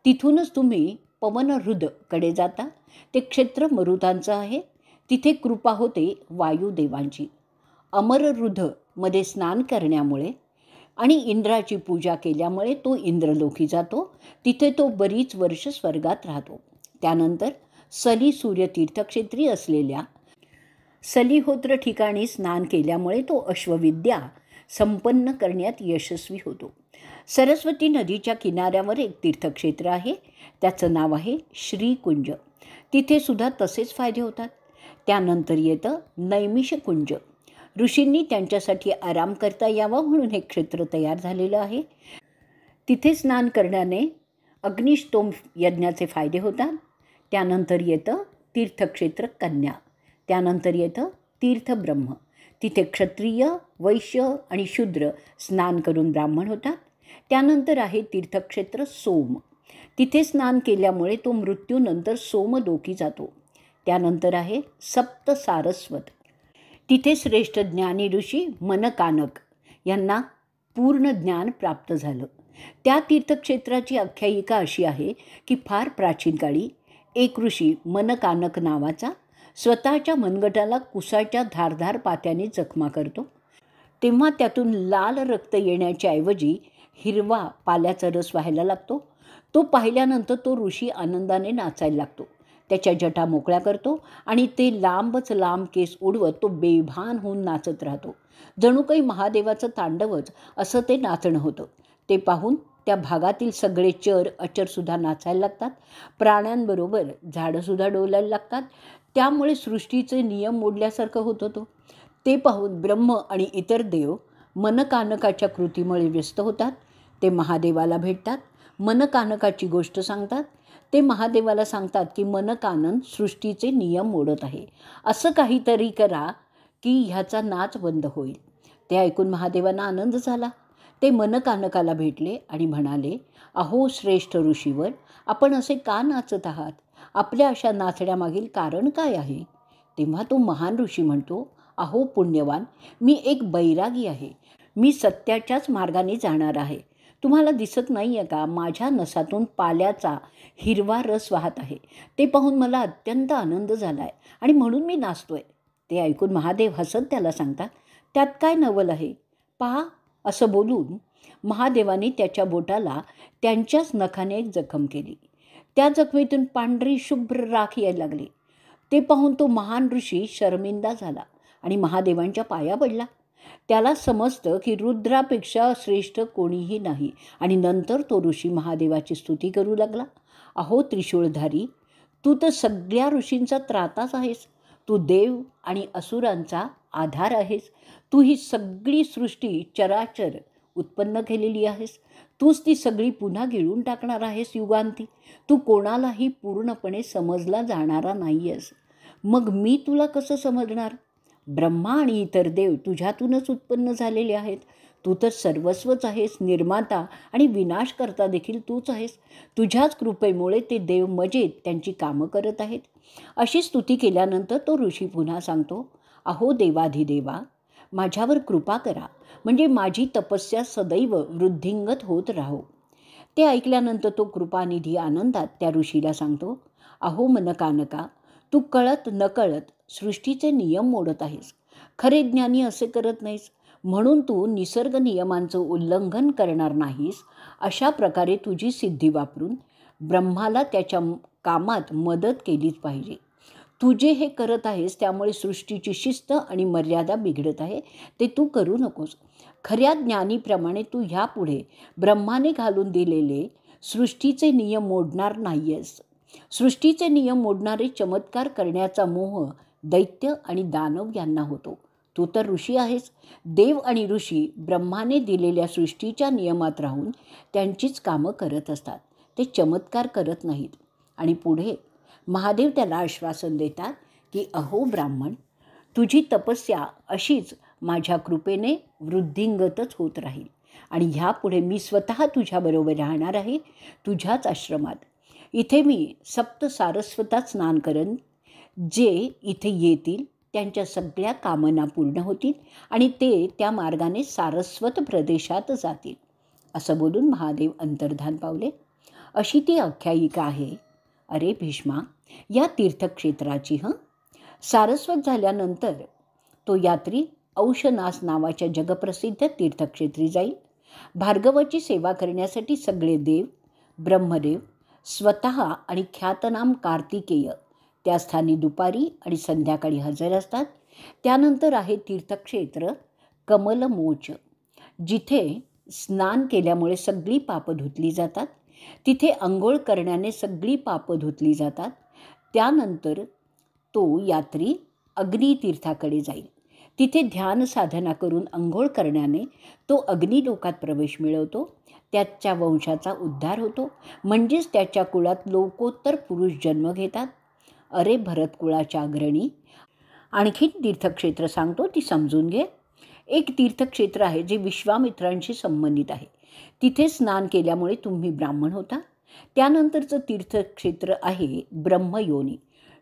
तिथूनच तुम्ही पवनहृदकडे जाता. ते क्षेत्र मरुतांचं आहे. तिथे कृपा होते वायुदेवांची. अमररुधमध्ये स्नान करण्यामुळे आणि इंद्राची पूजा केल्यामुळे तो इंद्रलोकी जातो. तिथे तो बरीच वर्ष स्वर्गात राहतो. त्यानंतर सली सूर्य तीर्थक्षेत्री असलेल्या सलिहोत्र ठिकाणी स्नान केल्यामुळे तो अश्वविद्या संपन्न करण्यात यशस्वी होतो. सरस्वती नदीच्या किनाऱ्यावर एक तीर्थक्षेत्र आहे. त्याचं नाव आहे श्रीकुंज. तिथे सुद्धा तसेच फायदे होतात. त्यानंतर येतं नैमिषकुंज. ऋषींनी त्यांच्यासाठी आराम करता यावा म्हणून हे क्षेत्र तयार झालेलं आहे. तिथे स्नान करण्याने अग्निष्टोम यज्ञाचे फायदे होतात. त्यानंतर येतं तीर्थक्षेत्र कन्या. त्यानंतर येतं तीर्थब्रह्म. तिथे क्षत्रिय, वैश्य आणि शूद्र स्नान करून ब्राह्मण होतात. त्यानंतर आहे तीर्थक्षेत्र सोम. तिथे स्नान केल्यामुळे तो मृत्यूनंतर सोमलोकी जातो. त्यानंतर आहे सप्त सारस्वत. तिथे श्रेष्ठ ज्ञानी ऋषी मनकानक यांना पूर्ण ज्ञान प्राप्त झालं. त्या तीर्थक्षेत्राची आख्यायिका अशी आहे की फार प्राचीन काळी एक ऋषी मनकानक नावाचा स्वतःच्या मनगटाला कुसाच्या धारधार पात्याने जखमा करतो. तेव्हा त्यातून लाल रक्त येण्याच्या ऐवजी हिरवा पाल्याचा रस व्हायला लागतो. तो पाहिल्यानंतर तो ऋषी आनंदाने नाचायला लागतो. त्याच्या जटा मोकळ्या करतो आणि ते लांबच लांब केस उडवत तो बेभान होऊन नाचत राहतो. जणू काही महादेवाचं तांडवच असं ते नाचणं होतं. ते पाहून त्या भागातील सगळे चर अचरसुद्धा नाचायला लागतात. प्राण्यांबरोबर झाडंसुद्धा डोलायला लागतात. त्यामुळे सृष्टीचे नियम मोडल्यासारखं होत होतं. ते पाहून ब्रह्म आणि इतर देव मनकानकाच्या कृतीमुळे व्यस्त होतात. ते महादेवाला भेटतात. मनकानकाची गोष्ट सांगतात. ते महादेवाला सांगतात की मनकानन सृष्टीचे नियम मोडत आहे. असं काहीतरी करा की ह्याचा नाच बंद होईल. ते ऐकून महादेवांना आनंद झाला. ते मनकानकाला भेटले आणि म्हणाले, अहो श्रेष्ठ ऋषीवर, आपण असे का नाचत आहात? आपल्या अशा नाचण्यामागील कारण काय आहे? तेव्हा तो महान ऋषी म्हणतो, अहो पुण्यवान, मी एक बैरागी आहे. मी सत्याच्याच मार्गाने जाणार आहे. तुम्हाला दिसत नाही आहे का, माझ्या नसातून पाल्याचा हिरवा रस वाहत आहे. ते पाहून मला अत्यंत आनंद झाला आहे आणि म्हणून मी नाचतोय. ते ऐकून महादेव हसत त्याला सांगतात, त्यात काय नवल आहे? पहा. असं बोलून महादेवाने त्याच्या बोटाला त्यांच्याच नखाने एक जखम केली. त्या जखमेतून पांढरी शुभ्र राख यायला लागली. ते पाहून तो महान ऋषी शर्मिंदा झाला आणि महादेवांच्या पाया पडला. त्याला समजतं की रुद्रापेक्षा श्रेष्ठ कोणीही नाही आणि नंतर तो ऋषी महादेवाची स्तुती करू लागला. अहो त्रिशूळधारी, तू तर सगळ्या ऋषींचा त्राताच आहेस. तू देव आणि असुरांचा आधार आहेस. तू ही सगळी सृष्टी चराचर उत्पन्न केलेली आहेस. तूच ती सगळी पुन्हा गिळून टाकणार आहेस युगांती. तू कोणालाही पूर्णपणे समजला जाणारा नाही आहेस. मग मी तुला कसं समजणार? ब्रह्मा आणि इतर देव तुझ्यातूनच उत्पन्न झालेले आहेत. तू तर सर्वस्वच आहेस. निर्माता आणि विनाशकर्ता देखील तूच आहेस. तुझ्याच कृपेमुळे ते देव मजेत त्यांची कामं करत आहेत. अशी स्तुती केल्यानंतर तो ऋषी पुन्हा सांगतो, अहो देवाधिदेवा, माझ्यावर कृपा करा, म्हणजे माझी तपस्या सदैव वृद्धिंगत होत राहो. ते ऐकल्यानंतर तो कृपानिधी आनंदात त्या ऋषीला सांगतो, अहो मनकानका, तू कळत नकळत सृष्टीचे नियम मोडत आहेस. खरे ज्ञानी असे करत नाहीस. म्हणून तू निसर्ग नियमांचं उल्लंघन करणार नाहीस. अशा प्रकारे तुझी सिद्धी वापरून ब्रह्माला त्याच्या कामात मदत केलीच पाहिजे. तू जे हे करत आहेस त्यामुळे सृष्टीची शिस्त आणि मर्यादा बिघडत आहे. ते तू करू नकोस. खऱ्या ज्ञानीप्रमाणे तू ह्यापुढे ब्रह्माने घालून दिलेले सृष्टीचे नियम मोडणार नाही आहेस. सृष्टीचे नियम मोडणारे चमत्कार करण्याचा मोह दैत्य आणि दानव यांना होतो. तू तर ऋषी आहेस. देव आणि ऋषी ब्रह्माने दिलेल्या सृष्टीच्या नियमात राहून त्यांचीच कामं करत असतात. ते चमत्कार करत नाहीत. आणि पुढे महादेव त्याला आश्वासन देतात की अहो ब्राह्मण, तुझी तपस्या अशीच माझ्या कृपेने वृद्धिंगतच होत राहील. आणि ह्यापुढे मी स्वतः तुझ्याबरोबर राहणार आहे, तुझ्याच आश्रमात. इथे मी सप्त सारस्वतात स्नान करेन. जे इथे येतील त्यांच्या सगळ्या कामना पूर्ण होतील आणि ते त्या मार्गाने सारस्वत प्रदेशात जातील. असं बोलून महादेव अंतर्धान पावले. अशी ती आख्यायिका आहे. अरे भीष्मा, या तीर्थक्षेत्राची सारस्वत झाल्यानंतर तो यात्री औशनास नावाच्या जगप्रसिद्ध तीर्थक्षेत्री जाईल. भार्गवाची सेवा करण्यासाठी सगळे देव, ब्रह्मदेव स्वतः आणि ख्यातनाम कार्तिकेय त्या स्थानी दुपारी आणि संध्याकाळी हजर असतात. त्यानंतर आहे तीर्थक्षेत्र कमलमोच, जिथे स्नान केल्यामुळे सगळी पापं धुतली जातात. तिथे अंघोळ करण्याने सगळी पापं धुतली जातात. त्यानंतर तो यात्री अग्नितीर्थाकडे जाईल. तिथे ध्यान साधना करून अंघोळ करण्याने तो अग्निलोकात प्रवेश मिळवतो. त्याच्या वंशाचा उद्धार होतो. म्हणजेच त्याच्या कुळात लोकोत्तर पुरुष जन्म घेतात. अरे भरत कुळाच्या अग्रणी, आणखी तीर्थक्षेत्र सांगतो, ती समजून घे. एक तीर्थक्षेत्र आहे जे विश्वामित्रांशी संबंधित आहे. तिथे स्नान केल्यामुळे तुम्ही ब्राह्मण होता. त्यानंतरचं तीर्थक्षेत्र आहे ब्रह्मयोनी.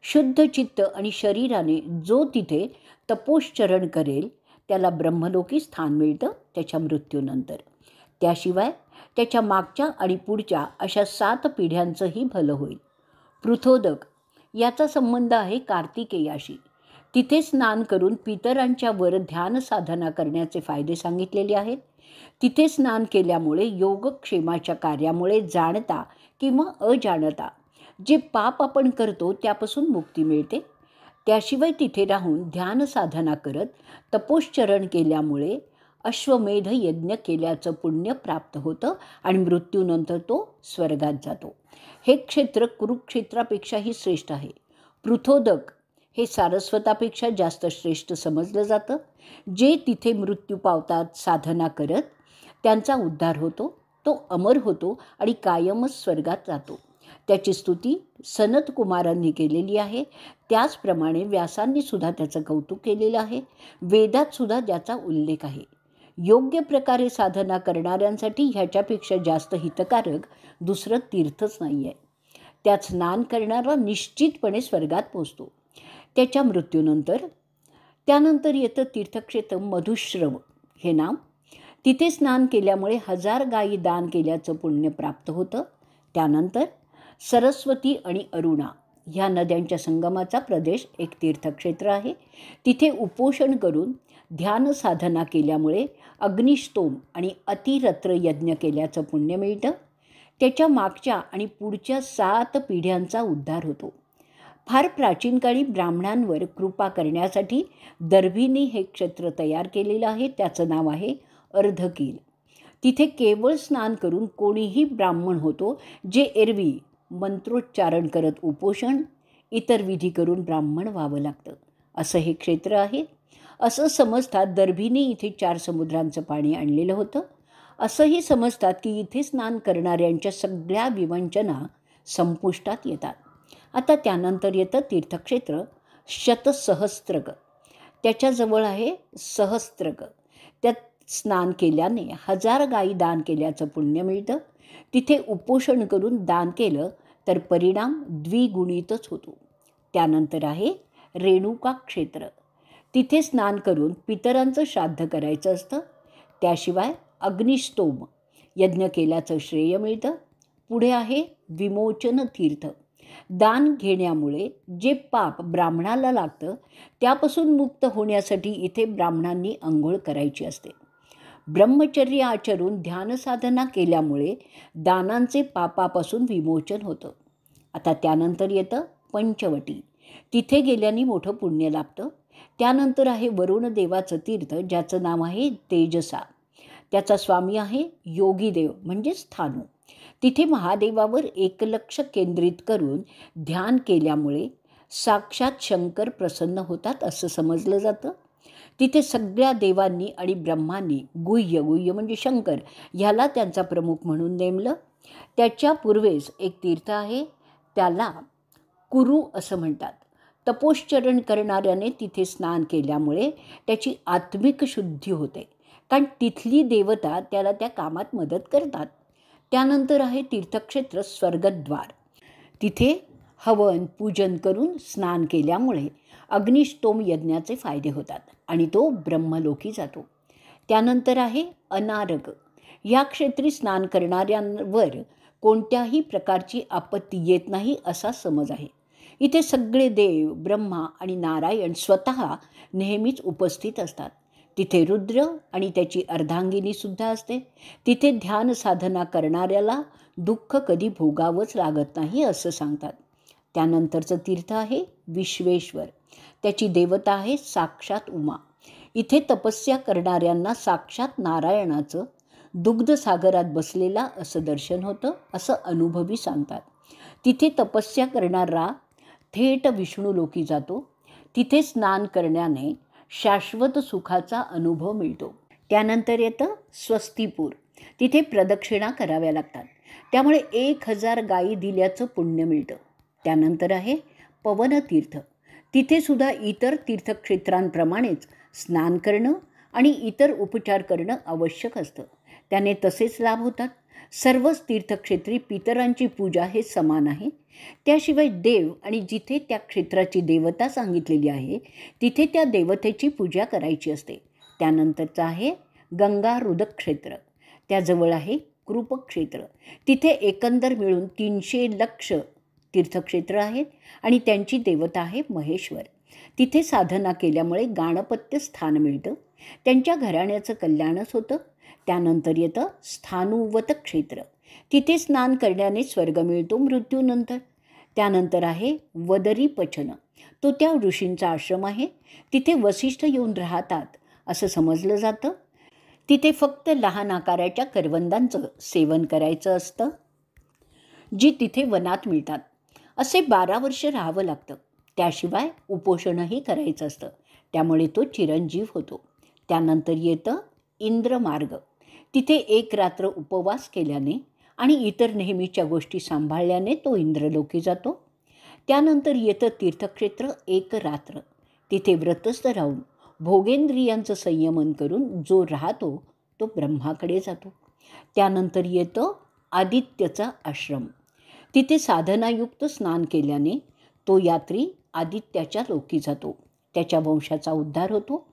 शुद्ध चित्त आणि शरीराने जो तिथे तपोश्चरण करेल त्याला ब्रह्मलोकी स्थान मिळतं त्याच्या मृत्यूनंतर. त्याशिवाय त्याच्या मागच्या आणि पुढच्या अशा 7 पिढ्यांचंही भलं होईल. पृथोदक याचा संबंध आहे कार्तिकेयाशी. तिथे स्नान करून पितरांच्या वर ध्यान साधना करण्याचे फायदे सांगितलेले आहेत. तिथे स्नान केल्यामुळे योगक्षेमाच्या कार्यामुळे जाणता किंवा अजाणता जे पाप आपण करतो त्यापासून मुक्ती मिळते. त्याशिवाय तिथे राहून ध्यान साधना करत तपोश्चरण केल्यामुळे अश्वमेध यज्ञ केल्याचं पुण्य प्राप्त होतं आणि मृत्यूनंतर तो स्वर्गात जातो. हे क्षेत्र कुरुक्षेत्रापेक्षाही श्रेष्ठ आहे. पृथोदक हे सारस्वतापेक्षा जास्त श्रेष्ठ समजलं जातं. जे तिथे मृत्यू पावतात साधना करत त्यांचा उद्धार होतो, तो अमर होतो आणि कायमच स्वर्गात जातो. त्याची स्तुती सनत कुमारांनी केलेली आहे. त्याचप्रमाणे व्यासांनी सुद्धा त्याचं कौतुक केलेलं आहे. वेदात सुद्धा ज्याचा उल्लेख आहे. योग्य प्रकारे साधना करणाऱ्यांसाठी ह्याच्यापेक्षा जास्त हितकारक दुसरं तीर्थच नाही आहे. त्यात स्नान करणारा निश्चितपणे स्वर्गात पोचतो त्याच्या मृत्यूनंतर. त्यानंतर येतं तीर्थक्षेत्र मधुश्रव हे नाव. तिथे स्नान केल्यामुळे 1000 गायी दान केल्याचं पुण्य प्राप्त होतं. त्यानंतर सरस्वती आणि अरुणा ह्या नद्यांच्या संगमाचा प्रदेश एक तीर्थक्षेत्र आहे. तिथे उपोषण करून ध्यान साधना केल्यामुळे अग्निस्तोम आणि अतिरत्र यज्ञ केल्याचं पुण्य मिळतं. त्याच्या मागच्या आणि पुढच्या 7 पिढ्यांचा उद्धार होतो. फार प्राचीन काळी ब्राह्मणांवर कृपा करण्यासाठी दर्भींनी हे क्षेत्र तयार केलेलं आहे. त्याचं नाव आहे अर्धकील. तिथे केवळ स्नान करून कोणीही ब्राह्मण होतो जे एरवी मंत्रोच्चारण करत उपोषण, इतर विधी करून ब्राह्मण व्हावं लागतं. असं हे क्षेत्र आहे. असं समजतात दर्भीने इथे 4 समुद्रांचं पाणी आणलेलं होतं. असंही समजतात की इथे स्नान करणाऱ्यांच्या सगळ्या विवंचना संपुष्टात येतात. आता त्यानंतर येतं तीर्थक्षेत्र शतसहस्त्रक. त्याच्याजवळ आहे सहस्त्रक. त्यात स्नान केल्याने 1000 गायी दान केल्याचं पुण्य मिळतं. तिथे उपोषण करून दान केलं तर परिणाम द्विगुणितच होतो. त्यानंतर आहे रेणुका क्षेत्र. तिथे स्नान करून पितरांचं श्राद्ध करायचं असतं. त्याशिवाय अग्निस्तोम यज्ञ केल्याचं श्रेय मिळतं. पुढे आहे विमोचन तीर्थ. दान घेण्यामुळे जे पाप ब्राह्मणाला लागतं त्यापासून मुक्त होण्यासाठी इथे ब्राह्मणांनी अंघोळ करायची असते. ब्रह्मचर्य आचरून ध्यानसाधना केल्यामुळे दानांचे पापापासून विमोचन होतं. आता त्यानंतर येतं पंचवटी. तिथे गेल्याने मोठं पुण्य लाभतं. त्यानंतर आहे वरुण देवाचं तीर्थ, ज्याचं नाव आहे तेजसा. त्याचा स्वामी आहे योगीदेव म्हणजे स्थानू. तिथे महादेवावर एकलक्ष केंद्रित करून ध्यान केल्यामुळे साक्षात शंकर प्रसन्न होतात असं समजलं जातं. तिथे सगळ्या देवांनी आणि ब्रह्मांनी गुह्य म्हणजे शंकर ह्याला त्यांचा प्रमुख म्हणून नेमलं. त्याच्या पूर्वेस एक तीर्थ आहे, त्याला कुरु असं म्हणतात. तपोश्चरण करणाऱ्याने तिथे स्नान केल्यामुळे त्याची आत्मिक शुद्धी होते, कारण तिथली देवता त्याला त्या कामात मदत करतात. त्यानंतर आहे तीर्थक्षेत्र स्वर्गद्वार. तिथे हवन पूजन करून स्नान केल्यामुळे अग्निष्टोम यज्ञाचे फायदे होतात आणि तो ब्रह्मलोकी जातो. त्यानंतर आहे अनारक. या क्षेत्री स्नान करणाऱ्यांवर कोणत्याही प्रकारची आपत्ती येत नाही असा समज आहे. इथे सगळे देव, ब्रह्मा आणि नारायण स्वतः नेहमीच उपस्थित असतात. तिथे रुद्र आणि त्याची अर्धांगिनीसुद्धा असते. तिथे ध्यान साधना करणाऱ्याला दुःख कधी भोगावंच लागत नाही असं सांगतात. त्यानंतरचं तीर्थ आहे विश्वेश्वर. त्याची देवता आहे साक्षात उमा. इथे तपस्या करणाऱ्यांना साक्षात नारायणाचं दुग्धसागरात बसलेला असं दर्शन होतं असं अनुभवी सांगतात. तिथे तपस्या करणारा थेट विष्णुलोकी जातो. तिथे स्नान करण्याने शाश्वत सुखाचा अनुभव मिळतो. त्यानंतर येतं स्वस्तिपूर. तिथे प्रदक्षिणा कराव्या लागतात, त्यामुळे 1000 गायी दिल्याचं पुण्य मिळतं. त्यानंतर आहे पवनतीर्थ. तिथे सुद्धा इतर तीर्थक्षेत्रांप्रमाणेच स्नान करणं आणि इतर उपचार करणं आवश्यक असतं. त्याने तसेच लाभ होतात. सर्वच तीर्थक्षेत्री पितरांची पूजा हे समान आहे. त्याशिवाय देव आणि जिथे त्या क्षेत्राची देवता सांगितलेली आहे तिथे त्या देवतेची पूजा करायची असते. त्यानंतरचं आहे गंगारुदक क्षेत्र. त्याजवळ आहे कृपक्षेत्र. तिथे एकंदर मिळून 300 लक्ष तीर्थक्षेत्र आहेत आणि त्यांची देवता आहे महेश्वर. तिथे साधना केल्यामुळे गाणपत्य स्थान मिळतं. त्यांच्या घराण्याचं कल्याणच होतं. त्यानंतर येतं स्थानुवत क्षेत्र. तिथे स्नान करण्याने स्वर्ग मिळतो मृत्यूनंतर. त्यानंतर आहे वदरी पचन. तो त्या ऋषींचा आश्रम आहे. तिथे वसिष्ठ येऊन राहतात असं समजलं जातं. तिथे फक्त लहान आकाराच्या करवंदांचं सेवन करायचं असतं, जी तिथे वनात मिळतात. असे 12 वर्ष राहावं लागतं. त्याशिवाय उपोषणही करायचं असतं, त्यामुळे तो चिरंजीव होतो. त्यानंतर येतं इंद्रमार्ग. तिथे 1 रात्र उपवास केल्याने आणि इतर नेहमीच्या गोष्टी सांभाळल्याने तो इंद्रलोकी जातो. त्यानंतर येतं तीर्थक्षेत्र 1 रात्र. तिथे व्रतस्थ राहून भोगेंद्रियांचं संयमन करून जो राहतो तो ब्रह्माकडे जातो. त्यानंतर येतं आदित्यचा आश्रम. तिथे साधनायुक्त स्नान केल्याने तो यात्री आदित्याच्या लोकी जातो. त्याच्या वंशाचा उद्धार होतो.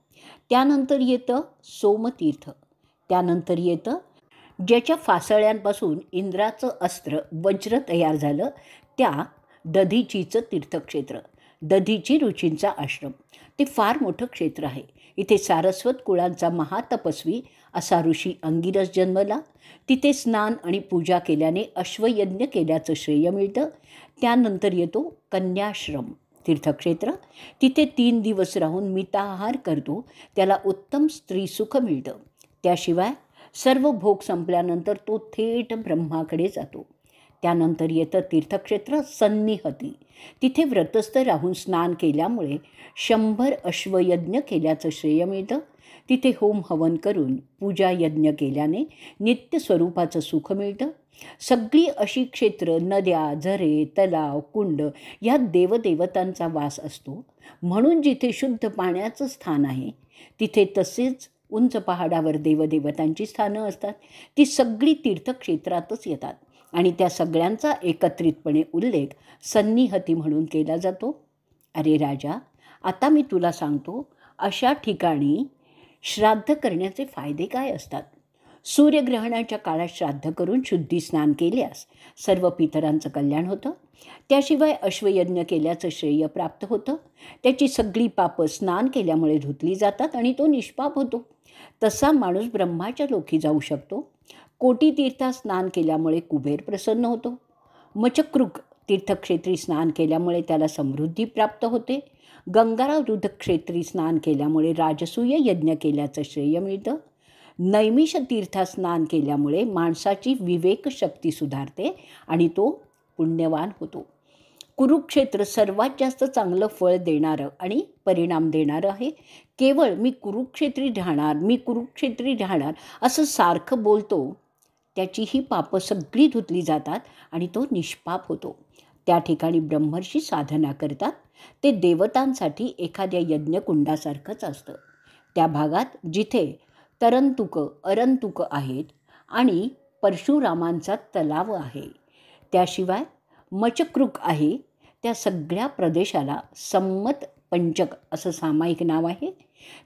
त्यानंतर येतं सोमतीर्थ. त्यानंतर येतं ज्याच्या फासळ्यांपासून इंद्राचं अस्त्र वज्र तयार झालं त्या दधीचीचं तीर्थक्षेत्र. दधीची ऋषींचा आश्रम. ते फार मोठं क्षेत्र आहे. इथे सारस्वत कुळांचा महातपस्वी असा ऋषी अंगिरस जन्मला. तिथे स्नान आणि पूजा केल्याने अश्वयज्ञ केल्याचं श्रेय मिळतं. त्यानंतर येतो कन्याश्रम तीर्थक्षेत्र. तिथे 3 दिवस राहून मिताहार करतो त्याला उत्तम स्त्रीसुख मिळतं. त्याशिवाय सर्व भोग संपल्यानंतर तो थेट ब्रह्माकडे जातो. त्यानंतर येतं तीर्थक्षेत्र सन्निहती. तिथे व्रतस्थ राहून स्नान केल्यामुळे 100 अश्वयज्ञ केल्याचं श्रेय मिळतं. तिथे होम हवन करून पूजा यज्ञ केल्याने नित्य स्वरूपाचं सुख मिळतं. सगळी अशी क्षेत्र, नद्या, झरे, तलाव, कुंड यात देवदेवतांचा वास असतो. म्हणून जिथे शुद्ध पाण्याचं स्थान आहे तिथे तसेच उंच पहाडावर देवदेवतांची स्थानं असतात. ती सगळी तीर्थक्षेत्रातच येतात आणि त्या सगळ्यांचा एकत्रितपणे उल्लेख सन्निहती म्हणून केला जातो. अरे राजा, आता मी तुला सांगतो अशा ठिकाणी श्राद्ध करण्याचे फायदे काय असतात. सूर्यग्रहणाच्या काळात श्राद्ध करून शुद्धी स्नान केल्यास सर्व पितरांचं कल्याण होतं. त्याशिवाय अश्वयज्ञ केल्याचं श्रेय प्राप्त होतं. त्याची सगळी पापं स्नान केल्यामुळे धुतली जातात आणि तो निष्पाप होतो. तसा माणूस ब्रह्माच्या लोकी जाऊ शकतो. कोटी तीर्थात स्नान केल्यामुळे कुबेर प्रसन्न होतो. मचक्रुक तीर्थक्षेत्री स्नान केल्यामुळे त्याला समृद्धी प्राप्त होते. गंगारावृद्ध क्षेत्री स्नान केल्यामुळे राजसूय यज्ञ केल्याचं श्रेय मिळतं. नैमिष तीर्थात स्नान केल्यामुळे माणसाची विवेकशक्ती सुधारते आणि तो पुण्यवान होतो. कुरुक्षेत्र सर्वात जास्त चांगलं फळ देणारं आणि परिणाम देणारं आहे. केवळ मी कुरुक्षेत्री राहणार असं सारखं बोलतो त्याची ही पापं सगळी धुतली जातात आणि तो निष्पाप होतो. त्या ठिकाणी ब्रह्मर्षी साधना करतात. ते देवतांसाठी एखाद्या यज्ञकुंडासारखंच असतं. त्या भागात जिथे अरंतुक आहेत आणि परशुरामांचा तलाव आहे, त्याशिवाय मचक्रुक आहे, त्या सगळ्या प्रदेशाला सम्मत पंचक असं सामायिक नाव आहे.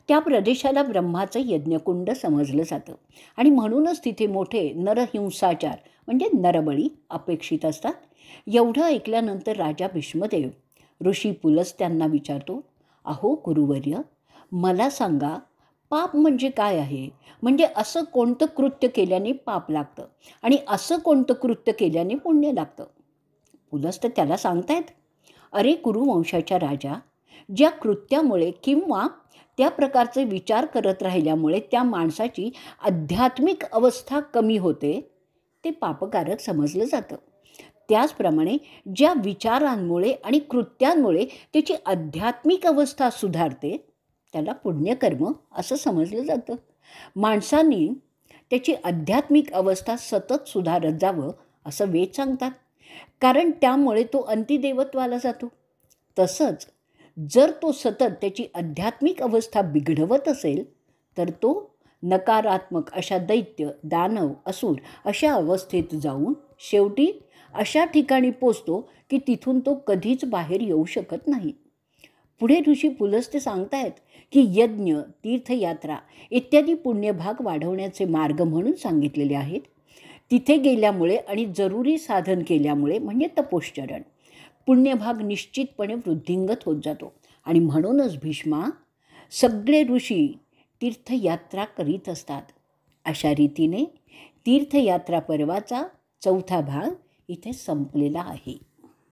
त्या प्रदेशाला ब्रह्माचं यज्ञकुंड समजलं जातं आणि म्हणूनच तिथे मोठे नरहिंसाचार म्हणजे नरबळी अपेक्षित असतात. एवढं ऐकल्यानंतर राजा भीष्मदेव ऋषी पुलस्त्यांना विचारतो, अहो गुरुवर्य, मला सांगा पाप म्हणजे काय आहे. म्हणजे असं कोणतं कृत्य केल्याने पाप लागतं आणि असं कोणतं कृत्य केल्याने पुण्य लागतं. पुलस्त त्याला सांगतायत, अरे कुरुवंशाच्या राजा, ज्या कृत्यामुळे किंवा त्या प्रकारचे विचार करत राहिल्यामुळे त्या माणसाची आध्यात्मिक अवस्था कमी होते ते पापकारक समजलं जातं. त्याचप्रमाणे ज्या विचारांमुळे आणि कृत्यांमुळे त्याची आध्यात्मिक अवस्था सुधारते त्याला पुण्यकर्म असं समजलं जातं. माणसांनी त्याची आध्यात्मिक अवस्था सतत सुधारत जावं असं वेद सांगतात, कारण त्यामुळे तो अंतिदेवत्वाला जातो. तसंच जर तो सतत त्याची आध्यात्मिक अवस्था बिघडवत असेल तर तो नकारात्मक अशा दैत्य, दानव, असुर अशा अवस्थेत जाऊन शेवटी अशा ठिकाणी पोचतो की तिथून तो कधीच बाहेर येऊ शकत नाही. पुढे ऋषी पुलस्त्य सांगतायत की यज्ञ, तीर्थयात्रा इत्यादी पुण्यभाग वाढवण्याचे मार्ग म्हणून सांगितलेले आहेत. तिथे गेल्यामुळे आणि जरुरी साधन केल्यामुळे म्हणजे तपोश्चरण पुण्यभाग निश्चितपणे वृद्धिंगत होत जातो. आणि म्हणूनच भीष्मा, सगळे ऋषी तीर्थयात्रा करीत असतात. अशा रीतीने तीर्थयात्रा पर्वाचा 4था भाग इथे संपलेला आहे.